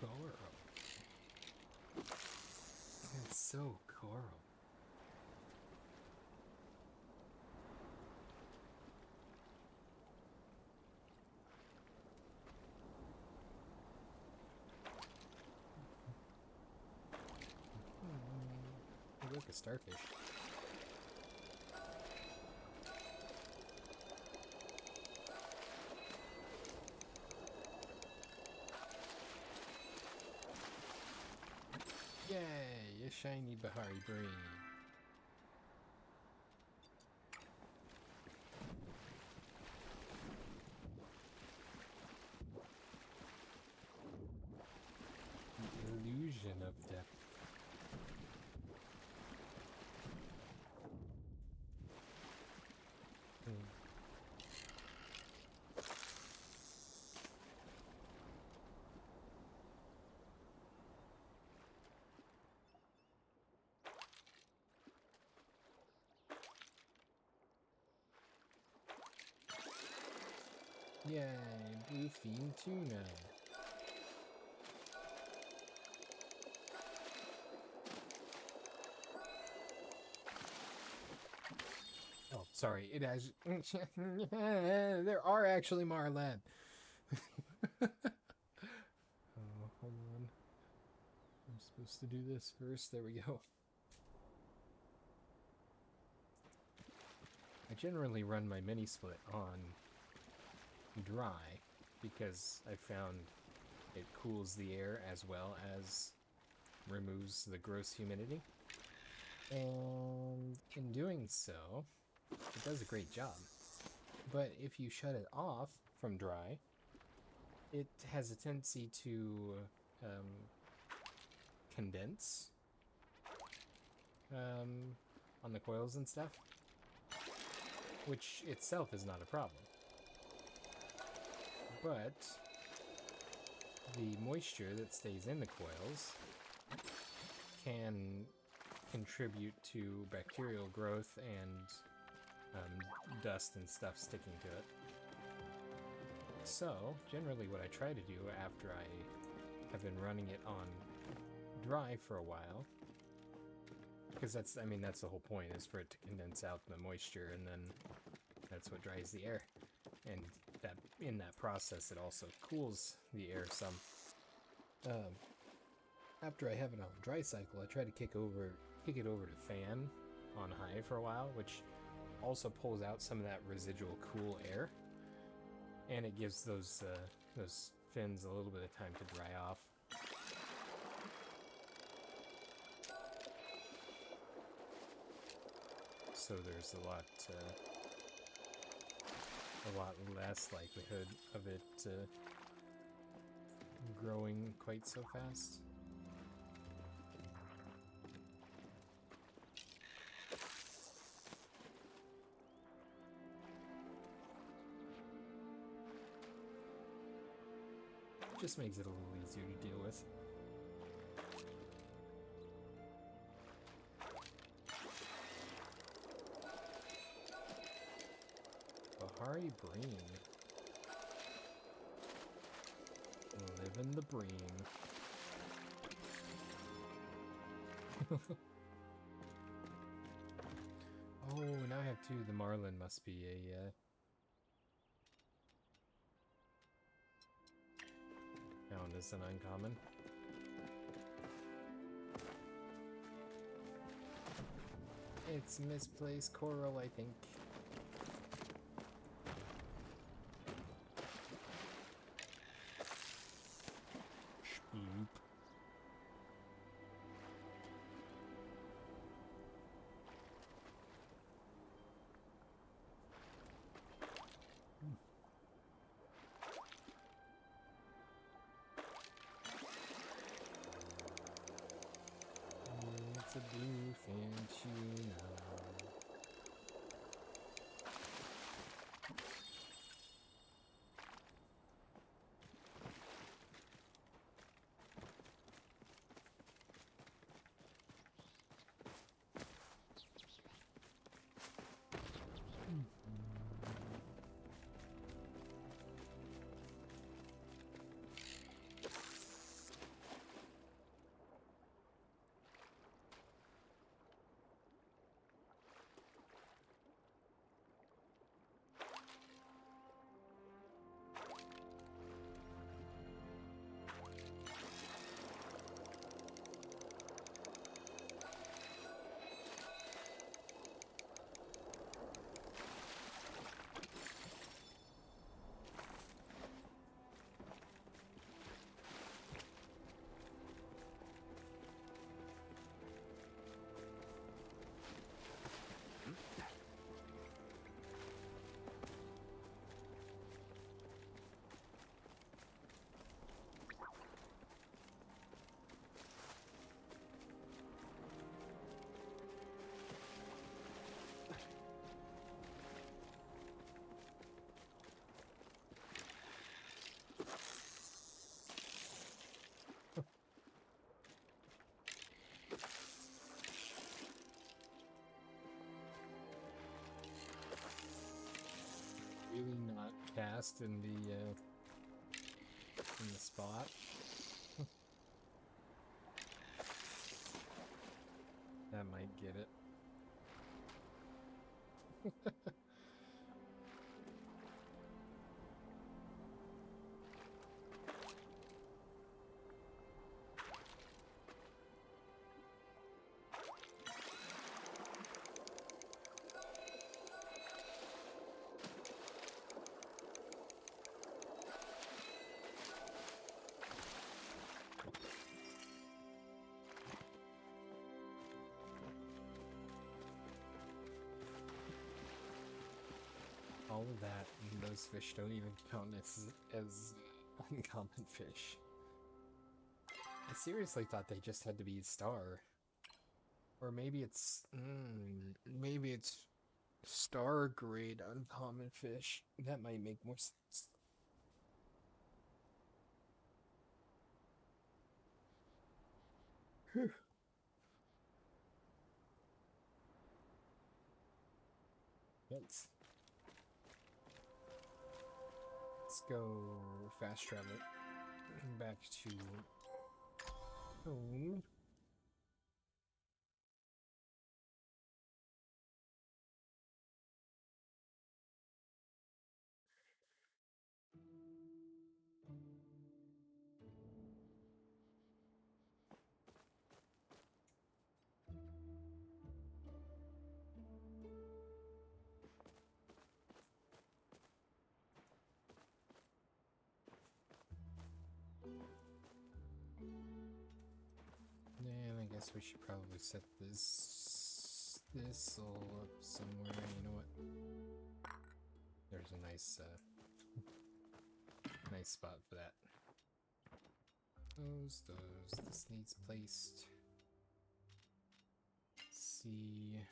Coral. It's so coral. Look, a starfish. Yay, a shiny Bahari brain. The illusion of depth. Yay, bluefin tuna. Oh, sorry, it has... there are actually marlin. Oh, hold on. I'm supposed to do this first. There we go. I generally run my mini split on dry because I found it cools the air as well as removes the gross humidity. And in doing so, it does a great job. But if you shut it off from dry, it has a tendency to condense on the coils and stuff, which itself is not a problem. But the moisture that stays in the coils can contribute to bacterial growth and dust and stuff sticking to it. So, generally what I try to do after I have been running it on dry for a while, because that's the whole point, is for it to condense out the moisture, and then that's what dries the air. And that in that process, it also cools the air some. After I have it on dry cycle, I try to kick it over to fan on high for a while, which also pulls out some of that residual cool air, and it gives those fins a little bit of time to dry off. So there's a lot less likelihood of it growing quite so fast. Just makes it a little easier to deal with. Hari Breen. Living the Breen. Oh, now I have two. The Marlin must be a, found as an uncommon. It's misplaced coral, I think. Shoop. It's a bluefin tuna. Really not cast in the spot. That might get it. All of that, and those fish don't even count as uncommon fish. I seriously thought they just had to be star. Or maybe it's star grade uncommon fish. That might make more sense. Whew. Let's go fast travel back to home. And I guess we should probably set this all up somewhere. You know what? There's a nice nice spot for that. Those. This needs placed. Let's see.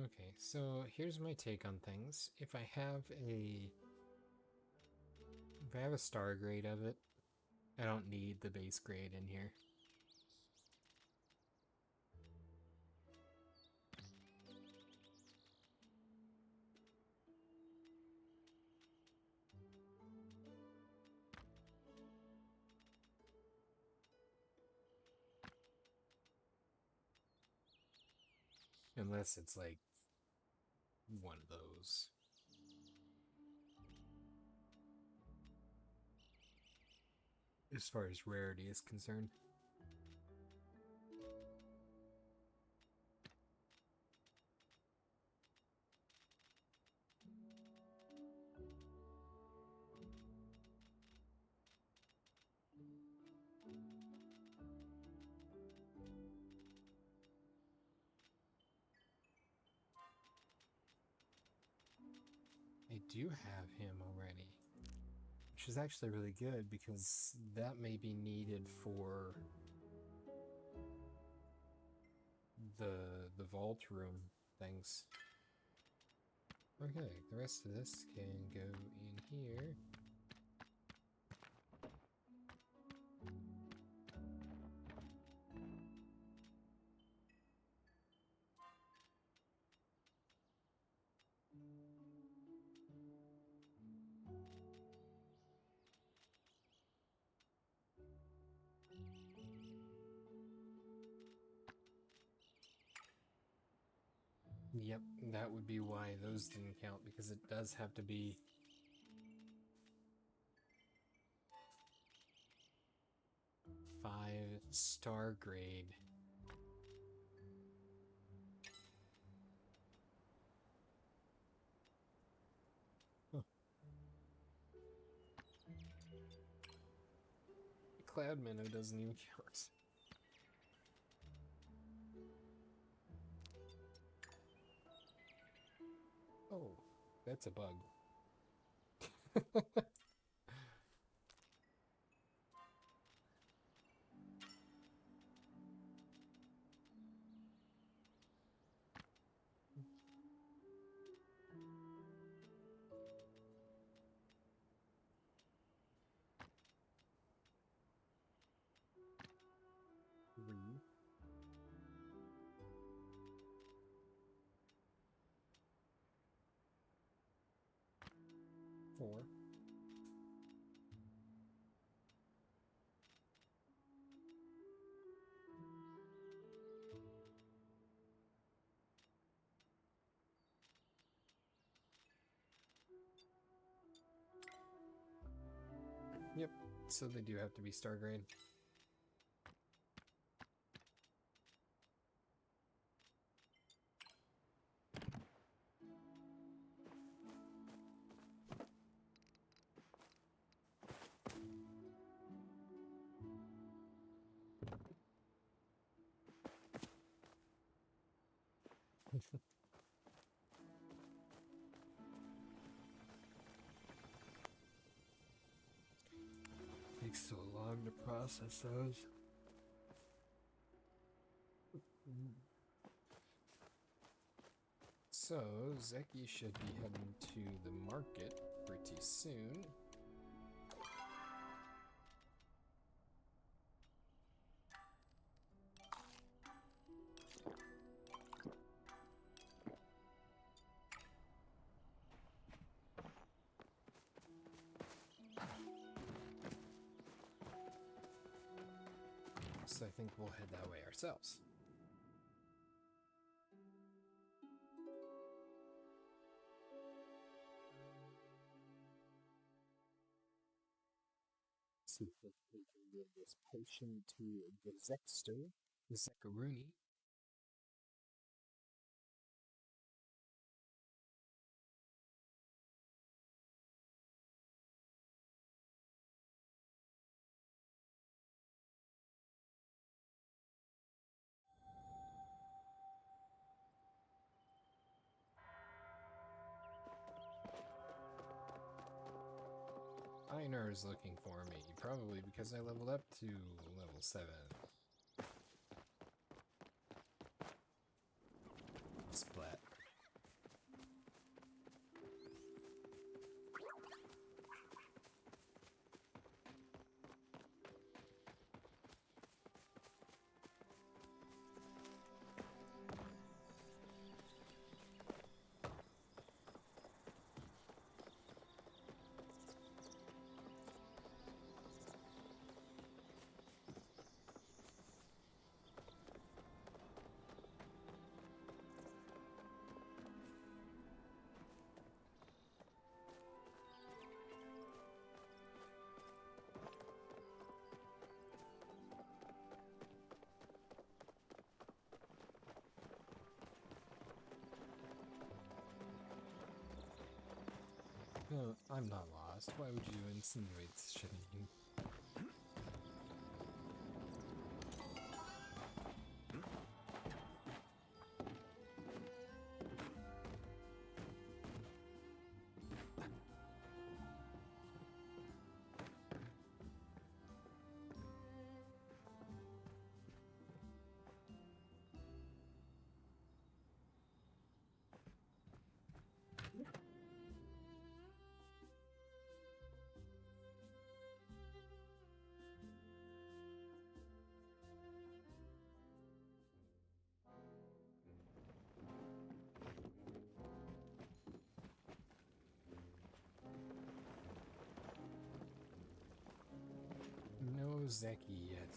Okay, so here's my take on things. If I have a star grade of it, I don't need the base grade in here. Unless it's like one of those. As far as rarity is concerned. I do have him already, which is actually really good because that may be needed for the vault room things. Okay, the rest of this can go in here. Yep, that would be why those didn't count, because it does have to be 5-star grade. Huh. Cloud Minnow doesn't even count. Oh, that's a bug. Three. 4. Yep, so they do have to be star grade. Takes so long to process those. So, Zeki should be heading to the market pretty soon. So I think we'll head that way ourselves. See if we can give this potion to the Zexter, the Zekaruni. Einar is looking for me, probably because I leveled up to level 7. Splat. No, I'm not lost. Why would you insinuate such a thing? No Zeki yet.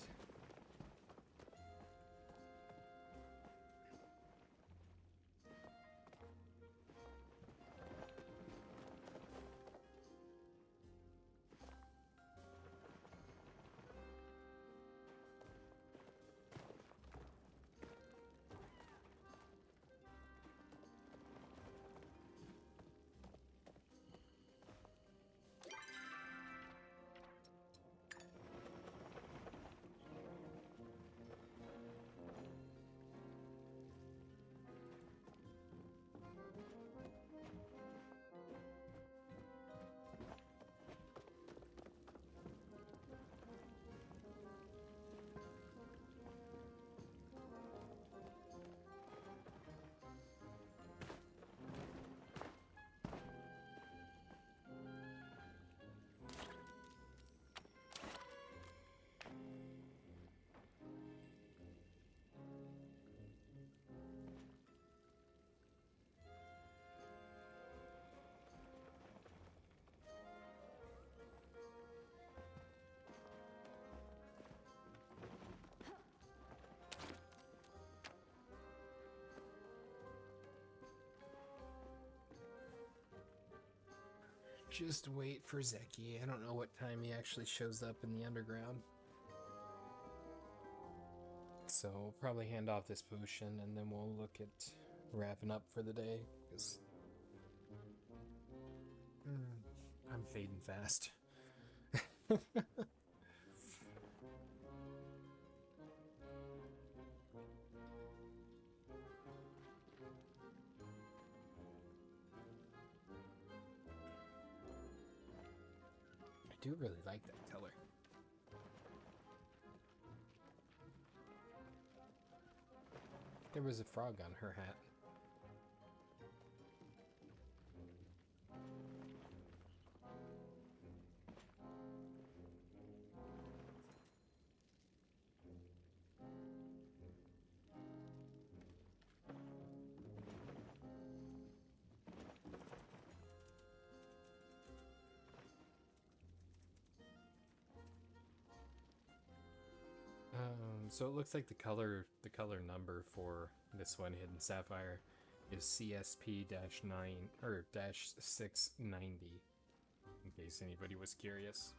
Just wait for Zeki. I don't know what time he actually shows up in the underground. So we'll probably hand off this potion and then we'll look at wrapping up for the day. Because I'm fading fast. I do really like that color. There was a frog on her hat. So it looks like the color number for this one, Hidden Sapphire, is CSP-9 or -690. In case anybody was curious,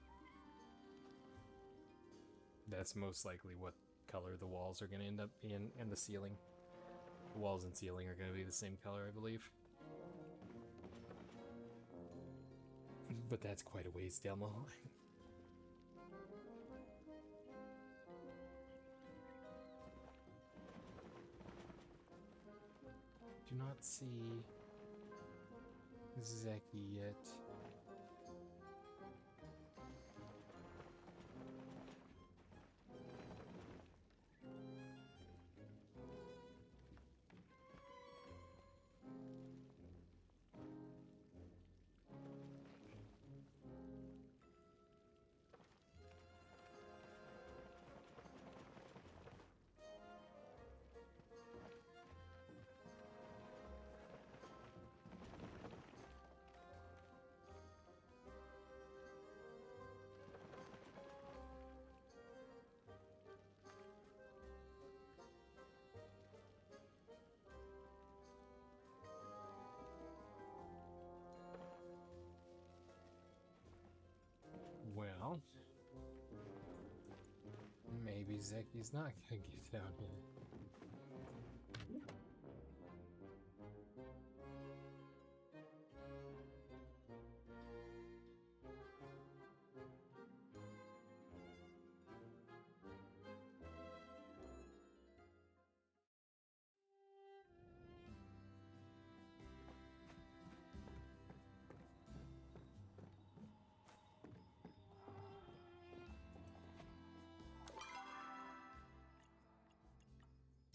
that's most likely what color the walls are going to end up being, and the ceiling. The walls and ceiling are going to be the same color, I believe. But that's quite a ways down the line. Do not see Zeki yet. Well, maybe Zeki's not gonna get down here.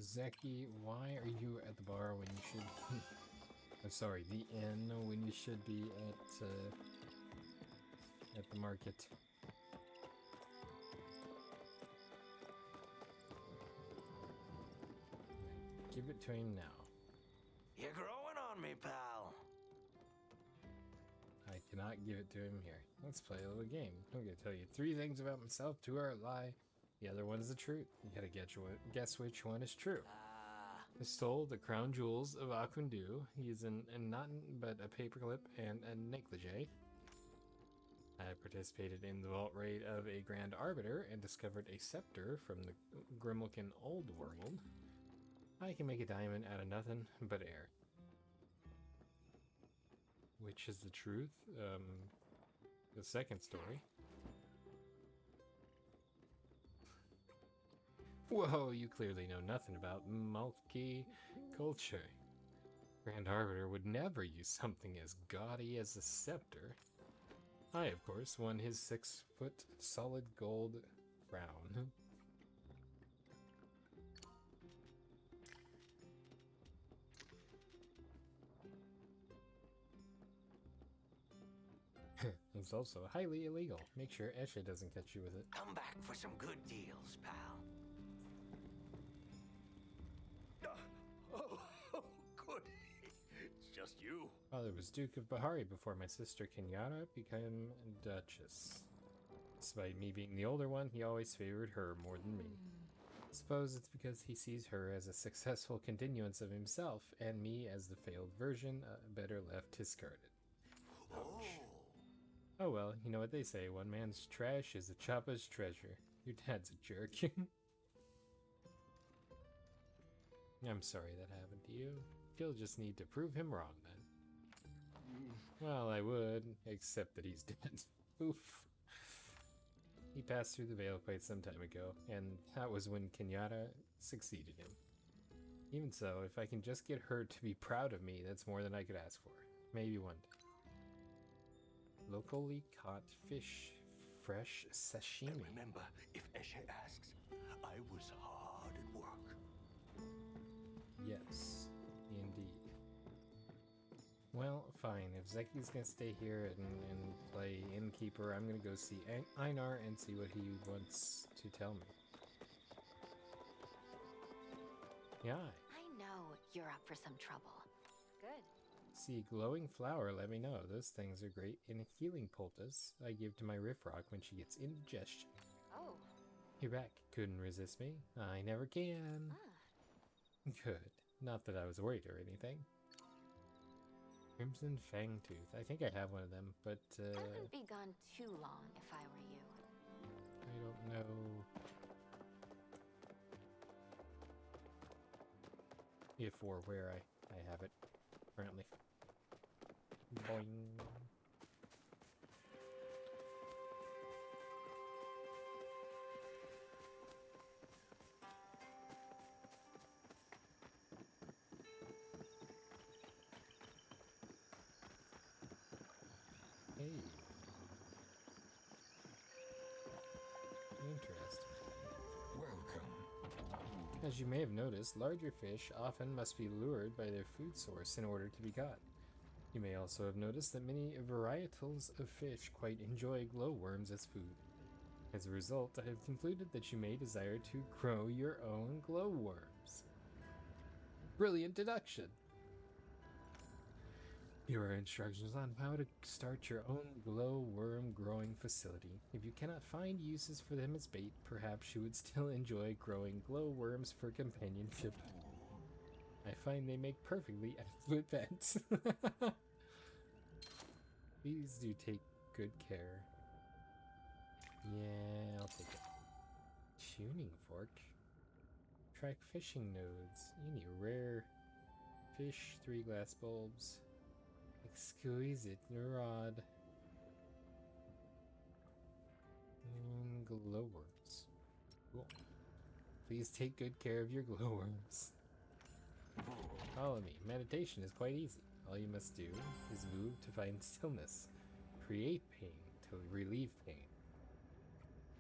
Zeki, why are you at the bar when you should... I'm sorry, the inn when you should be at the market? Give it to him now. You're growing on me, pal. I cannot give it to him here. Let's play a little game. I'm gonna tell you 3 things about myself, 2 are a lie. The other one is the truth. You gotta guess which one is true. I stole the crown jewels of Akundu. He's in nothing but a paperclip and a negligee. I participated in the vault raid of a Grand Arbiter and discovered a scepter from the Grimmelkin Old World. I can make a diamond out of nothing but air. Which is the truth? The second story. Whoa, you clearly know nothing about multi culture. Grand Arbiter would never use something as gaudy as a scepter. I, of course, won his 6-foot solid gold crown. It's also highly illegal. Make sure Esha doesn't catch you with it. Come back for some good deals, pal. Oh, good. It's just you. Father was Duke of Bahari before my sister Kenyatta became Duchess. Despite me being the older one, he always favored her more than me. Suppose it's because he sees her as a successful continuance of himself, and me as the failed version, better left discarded. Ouch. Oh well, you know what they say, one man's trash is a chopper's treasure. Your dad's a jerk. I'm sorry that happened to you. You'll just need to prove him wrong then. Well, I would, except that he's dead. Oof. He passed through the veil quite some time ago, and that was when Kenyatta succeeded him. Even so, if I can just get her to be proud of me, that's more than I could ask for. Maybe one day. Locally caught fish, fresh sashimi. And remember, if Esha asks, I was hard at work. Yes, indeed. Well, fine. If Zeki's gonna stay here and play innkeeper, I'm gonna go see Einar and see what he wants to tell me. Yeah. I know you're up for some trouble. Good. See glowing flower, let me know. Those things are great in a healing poultice I give to my riffrock when she gets indigestion. Oh. You're back. Couldn't resist me. I never can. Ah. Good. Not that I was worried or anything. Crimson Fangtooth. I think I have one of them, but I wouldn't be gone too long if I were you. I don't know. If or where I have it currently. Boing. Hey. Interesting. Welcome. As you may have noticed, larger fish often must be lured by their food source in order to be caught. You may also have noticed that many varietals of fish quite enjoy glowworms as food. As a result, I have concluded that you may desire to grow your own glowworms. Brilliant deduction! Here are instructions on how to start your own glowworm growing facility. If you cannot find uses for them as bait, perhaps you would still enjoy growing glowworms for companionship. I find they make perfectly adequate pets. Please do take good care. Yeah, I'll take it. Tuning fork. Track fishing nodes. Any rare fish, 3 glass bulbs. Exquisite rod. And glowworms. Cool. Please take good care of your glowworms. Follow me. Meditation is quite easy. All you must do is move to find stillness. Create pain to relieve pain.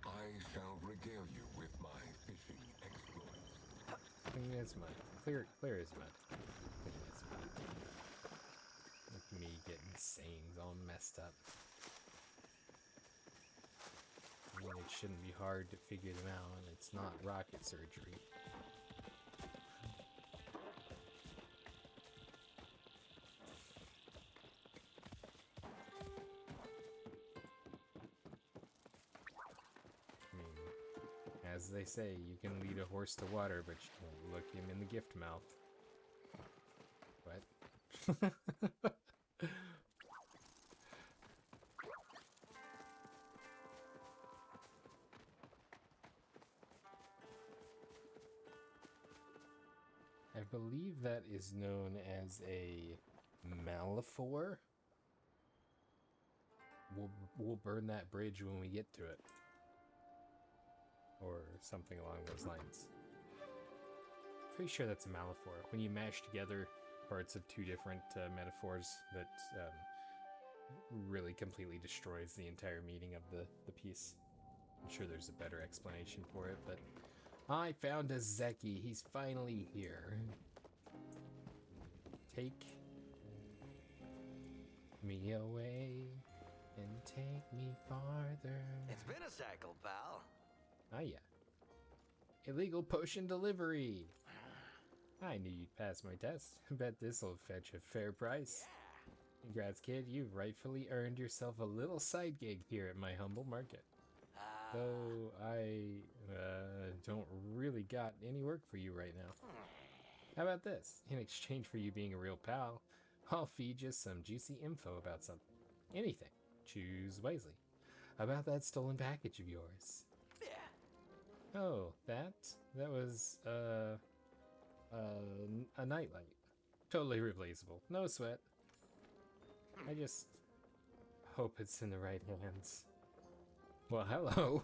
I shall regale you with my fishing exploits. as mud. Clear as mud. Clear as mud. Look at me getting sayings all messed up. I mean, it shouldn't be hard to figure them out, and it's not rocket surgery. I mean, as they say, you can lead a horse to water, but you can't look him in the gift mouth. What? I believe that is known as a Malifor. We'll burn that bridge when we get to it. Or something along those lines. Pretty sure that's a Malifor. When you mash together parts of two different metaphors that really completely destroys the entire meaning of the piece. I'm sure there's a better explanation for it, but I found a Zeki. He's finally here. Take me away and take me farther. It's been a cycle, pal. Ah, yeah. Illegal potion delivery. I knew you'd pass my test. Bet this'll fetch a fair price. Congrats, kid. You've rightfully earned yourself a little side gig here at my humble market. Though I don't really got any work for you right now. How about this? In exchange for you being a real pal, I'll feed you some juicy info about something. Anything. Choose wisely. About that stolen package of yours. Oh, that was a nightlight. Totally replaceable. No sweat. I just hope it's in the right hands. Well, hello.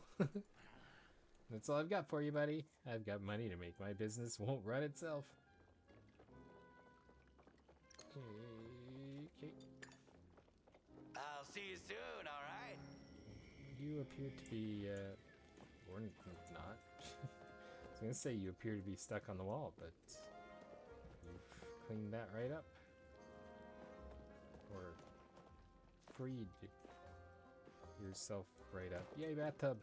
That's all I've got for you, buddy. I've got money to make my business won't run itself. Okay. I'll see you soon, alright? You appear to be, or not. I was gonna say you appear to be stuck on the wall, but you've cleaned that right up. Or freed yourself right up. Yay, bathtub!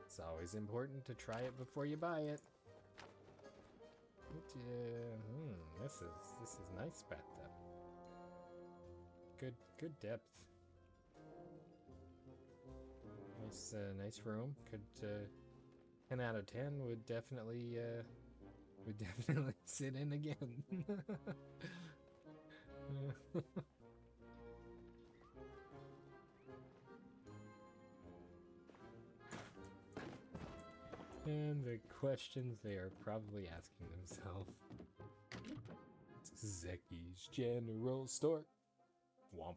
It's always important to try it before you buy it. This is nice bathtub. Good depth. Nice room. Could 10 out of 10 would definitely sit in again. And the questions they are probably asking themselves. It's Zeki's General Store. Womp.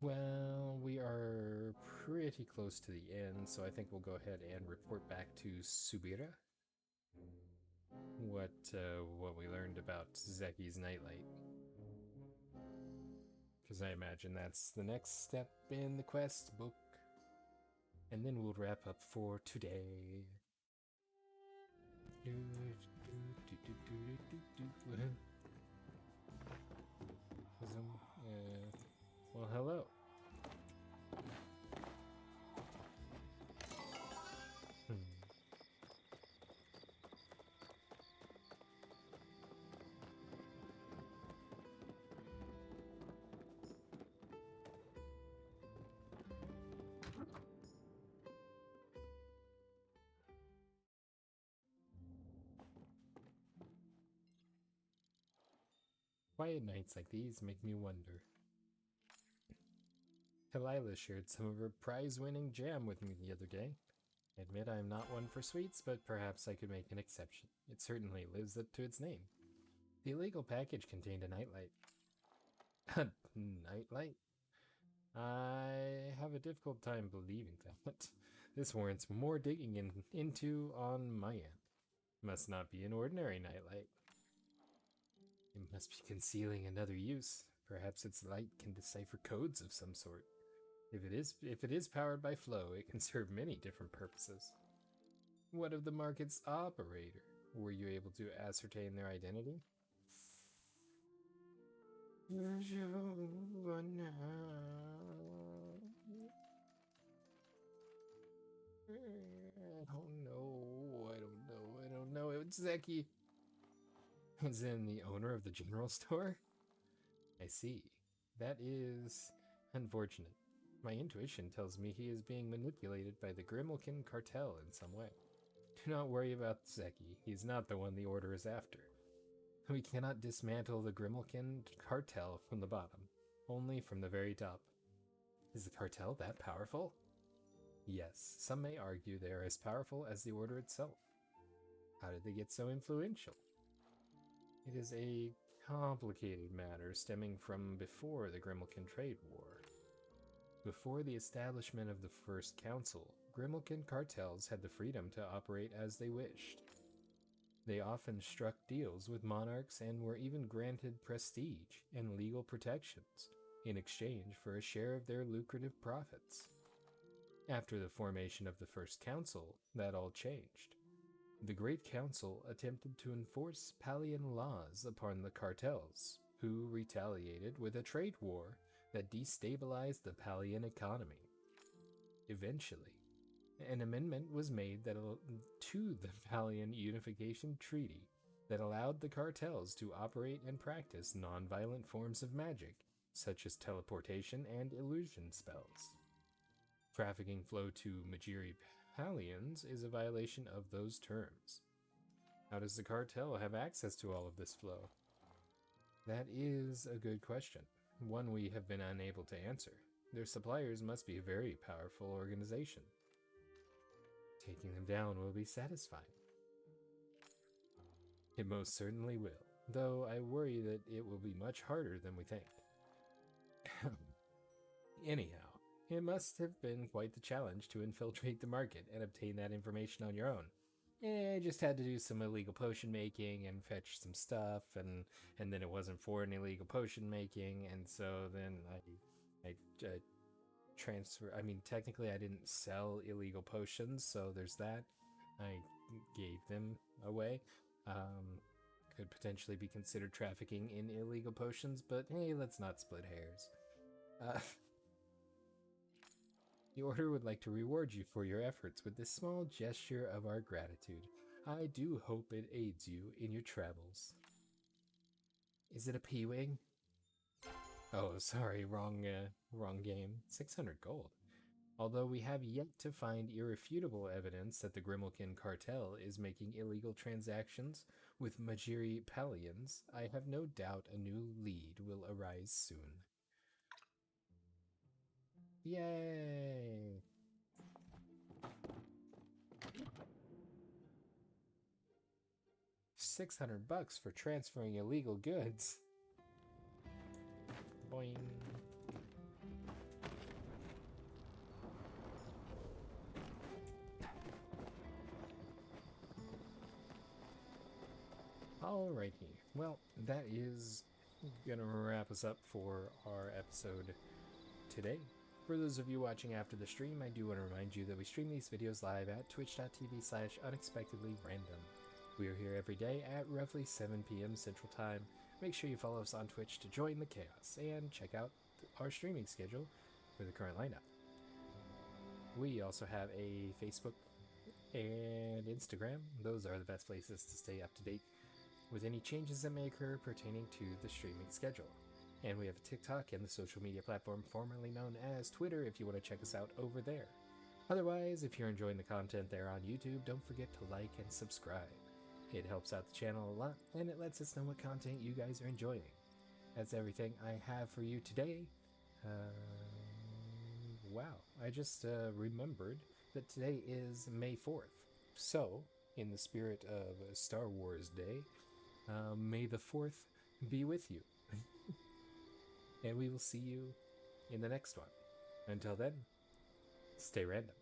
Well, we are pretty close to the end, so I think we'll go ahead and report back to Subira. What we learned about Zeki's Nightlight. Because I imagine that's the next step in the quest book. And then we'll wrap up for today. Well, hello. Quiet nights like these make me wonder. Delilah shared some of her prize-winning jam with me the other day. I admit I'm not one for sweets, but perhaps I could make an exception. It certainly lives up to its name. The illegal package contained a nightlight. A nightlight? I have a difficult time believing that. This warrants more digging into on my end. Must not be an ordinary nightlight. It must be concealing another use. Perhaps its light can decipher codes of some sort. If it is powered by flow, it can serve many different purposes. What of the market's operator? Were you able to ascertain their identity? I don't know. It's Zeki. Is in the owner of the general store? I see. That is unfortunate. My intuition tells me he is being manipulated by the Grimmelkin cartel in some way. Do not worry about Zeki. He's not the one the order is after. We cannot dismantle the Grimmelkin cartel from the bottom, only from the very top. Is the cartel that powerful? Yes, some may argue they are as powerful as the order itself. How did they get so influential? It is a complicated matter stemming from before the Grimmelkin trade war. Before the establishment of the First Council, Grimmelkin cartels had the freedom to operate as they wished. They often struck deals with monarchs and were even granted prestige and legal protections in exchange for a share of their lucrative profits. After the formation of the First Council, that all changed. The Great Council attempted to enforce Palian laws upon the cartels, who retaliated with a trade war that destabilized the Palian economy. Eventually, an amendment was made to the Palian Unification Treaty that allowed the cartels to operate and practice non-violent forms of magic, such as teleportation and illusion spells. Trafficking flow to Majiri Palians is a violation of those terms. How does the cartel have access to all of this flow? That is a good question, one we have been unable to answer. Their suppliers must be a very powerful organization. Taking them down will be satisfying. It most certainly will, though I worry that it will be much harder than we think. Anyhow, it must have been quite the challenge to infiltrate the market and obtain that information on your own. I just had to do some illegal potion making and fetch some stuff, and then it wasn't for an illegal potion making, and so then I technically I didn't sell illegal potions, so there's that. I gave them away. Could potentially be considered trafficking in illegal potions, but hey, let's not split hairs. The Order would like to reward you for your efforts with this small gesture of our gratitude. I do hope it aids you in your travels. Is it a P-Wing? Oh, sorry, wrong game. 600 gold. Although we have yet to find irrefutable evidence that the Grimmelkin cartel is making illegal transactions with Majiri Palians, I have no doubt a new lead will arise soon. Yay! $600 for transferring illegal goods. Boing. Alrighty, well, that is gonna wrap us up for our episode today. For those of you watching after the stream, I do want to remind you that we stream these videos live at twitch.tv/unexpectedlyrandom. We are here every day at roughly 7 p.m. Central Time. Make sure you follow us on Twitch to join the chaos and check out our streaming schedule for the current lineup. We also have a Facebook and Instagram. Those are the best places to stay up to date with any changes that may occur pertaining to the streaming schedule. And we have a TikTok and the social media platform formerly known as Twitter if you want to check us out over there. Otherwise, if you're enjoying the content there on YouTube, don't forget to like and subscribe. It helps out the channel a lot, and it lets us know what content you guys are enjoying. That's everything I have for you today. Wow, I just remembered that today is May 4th. So, in the spirit of Star Wars Day, may the 4th be with you. And we will see you in the next one. Until then, stay random.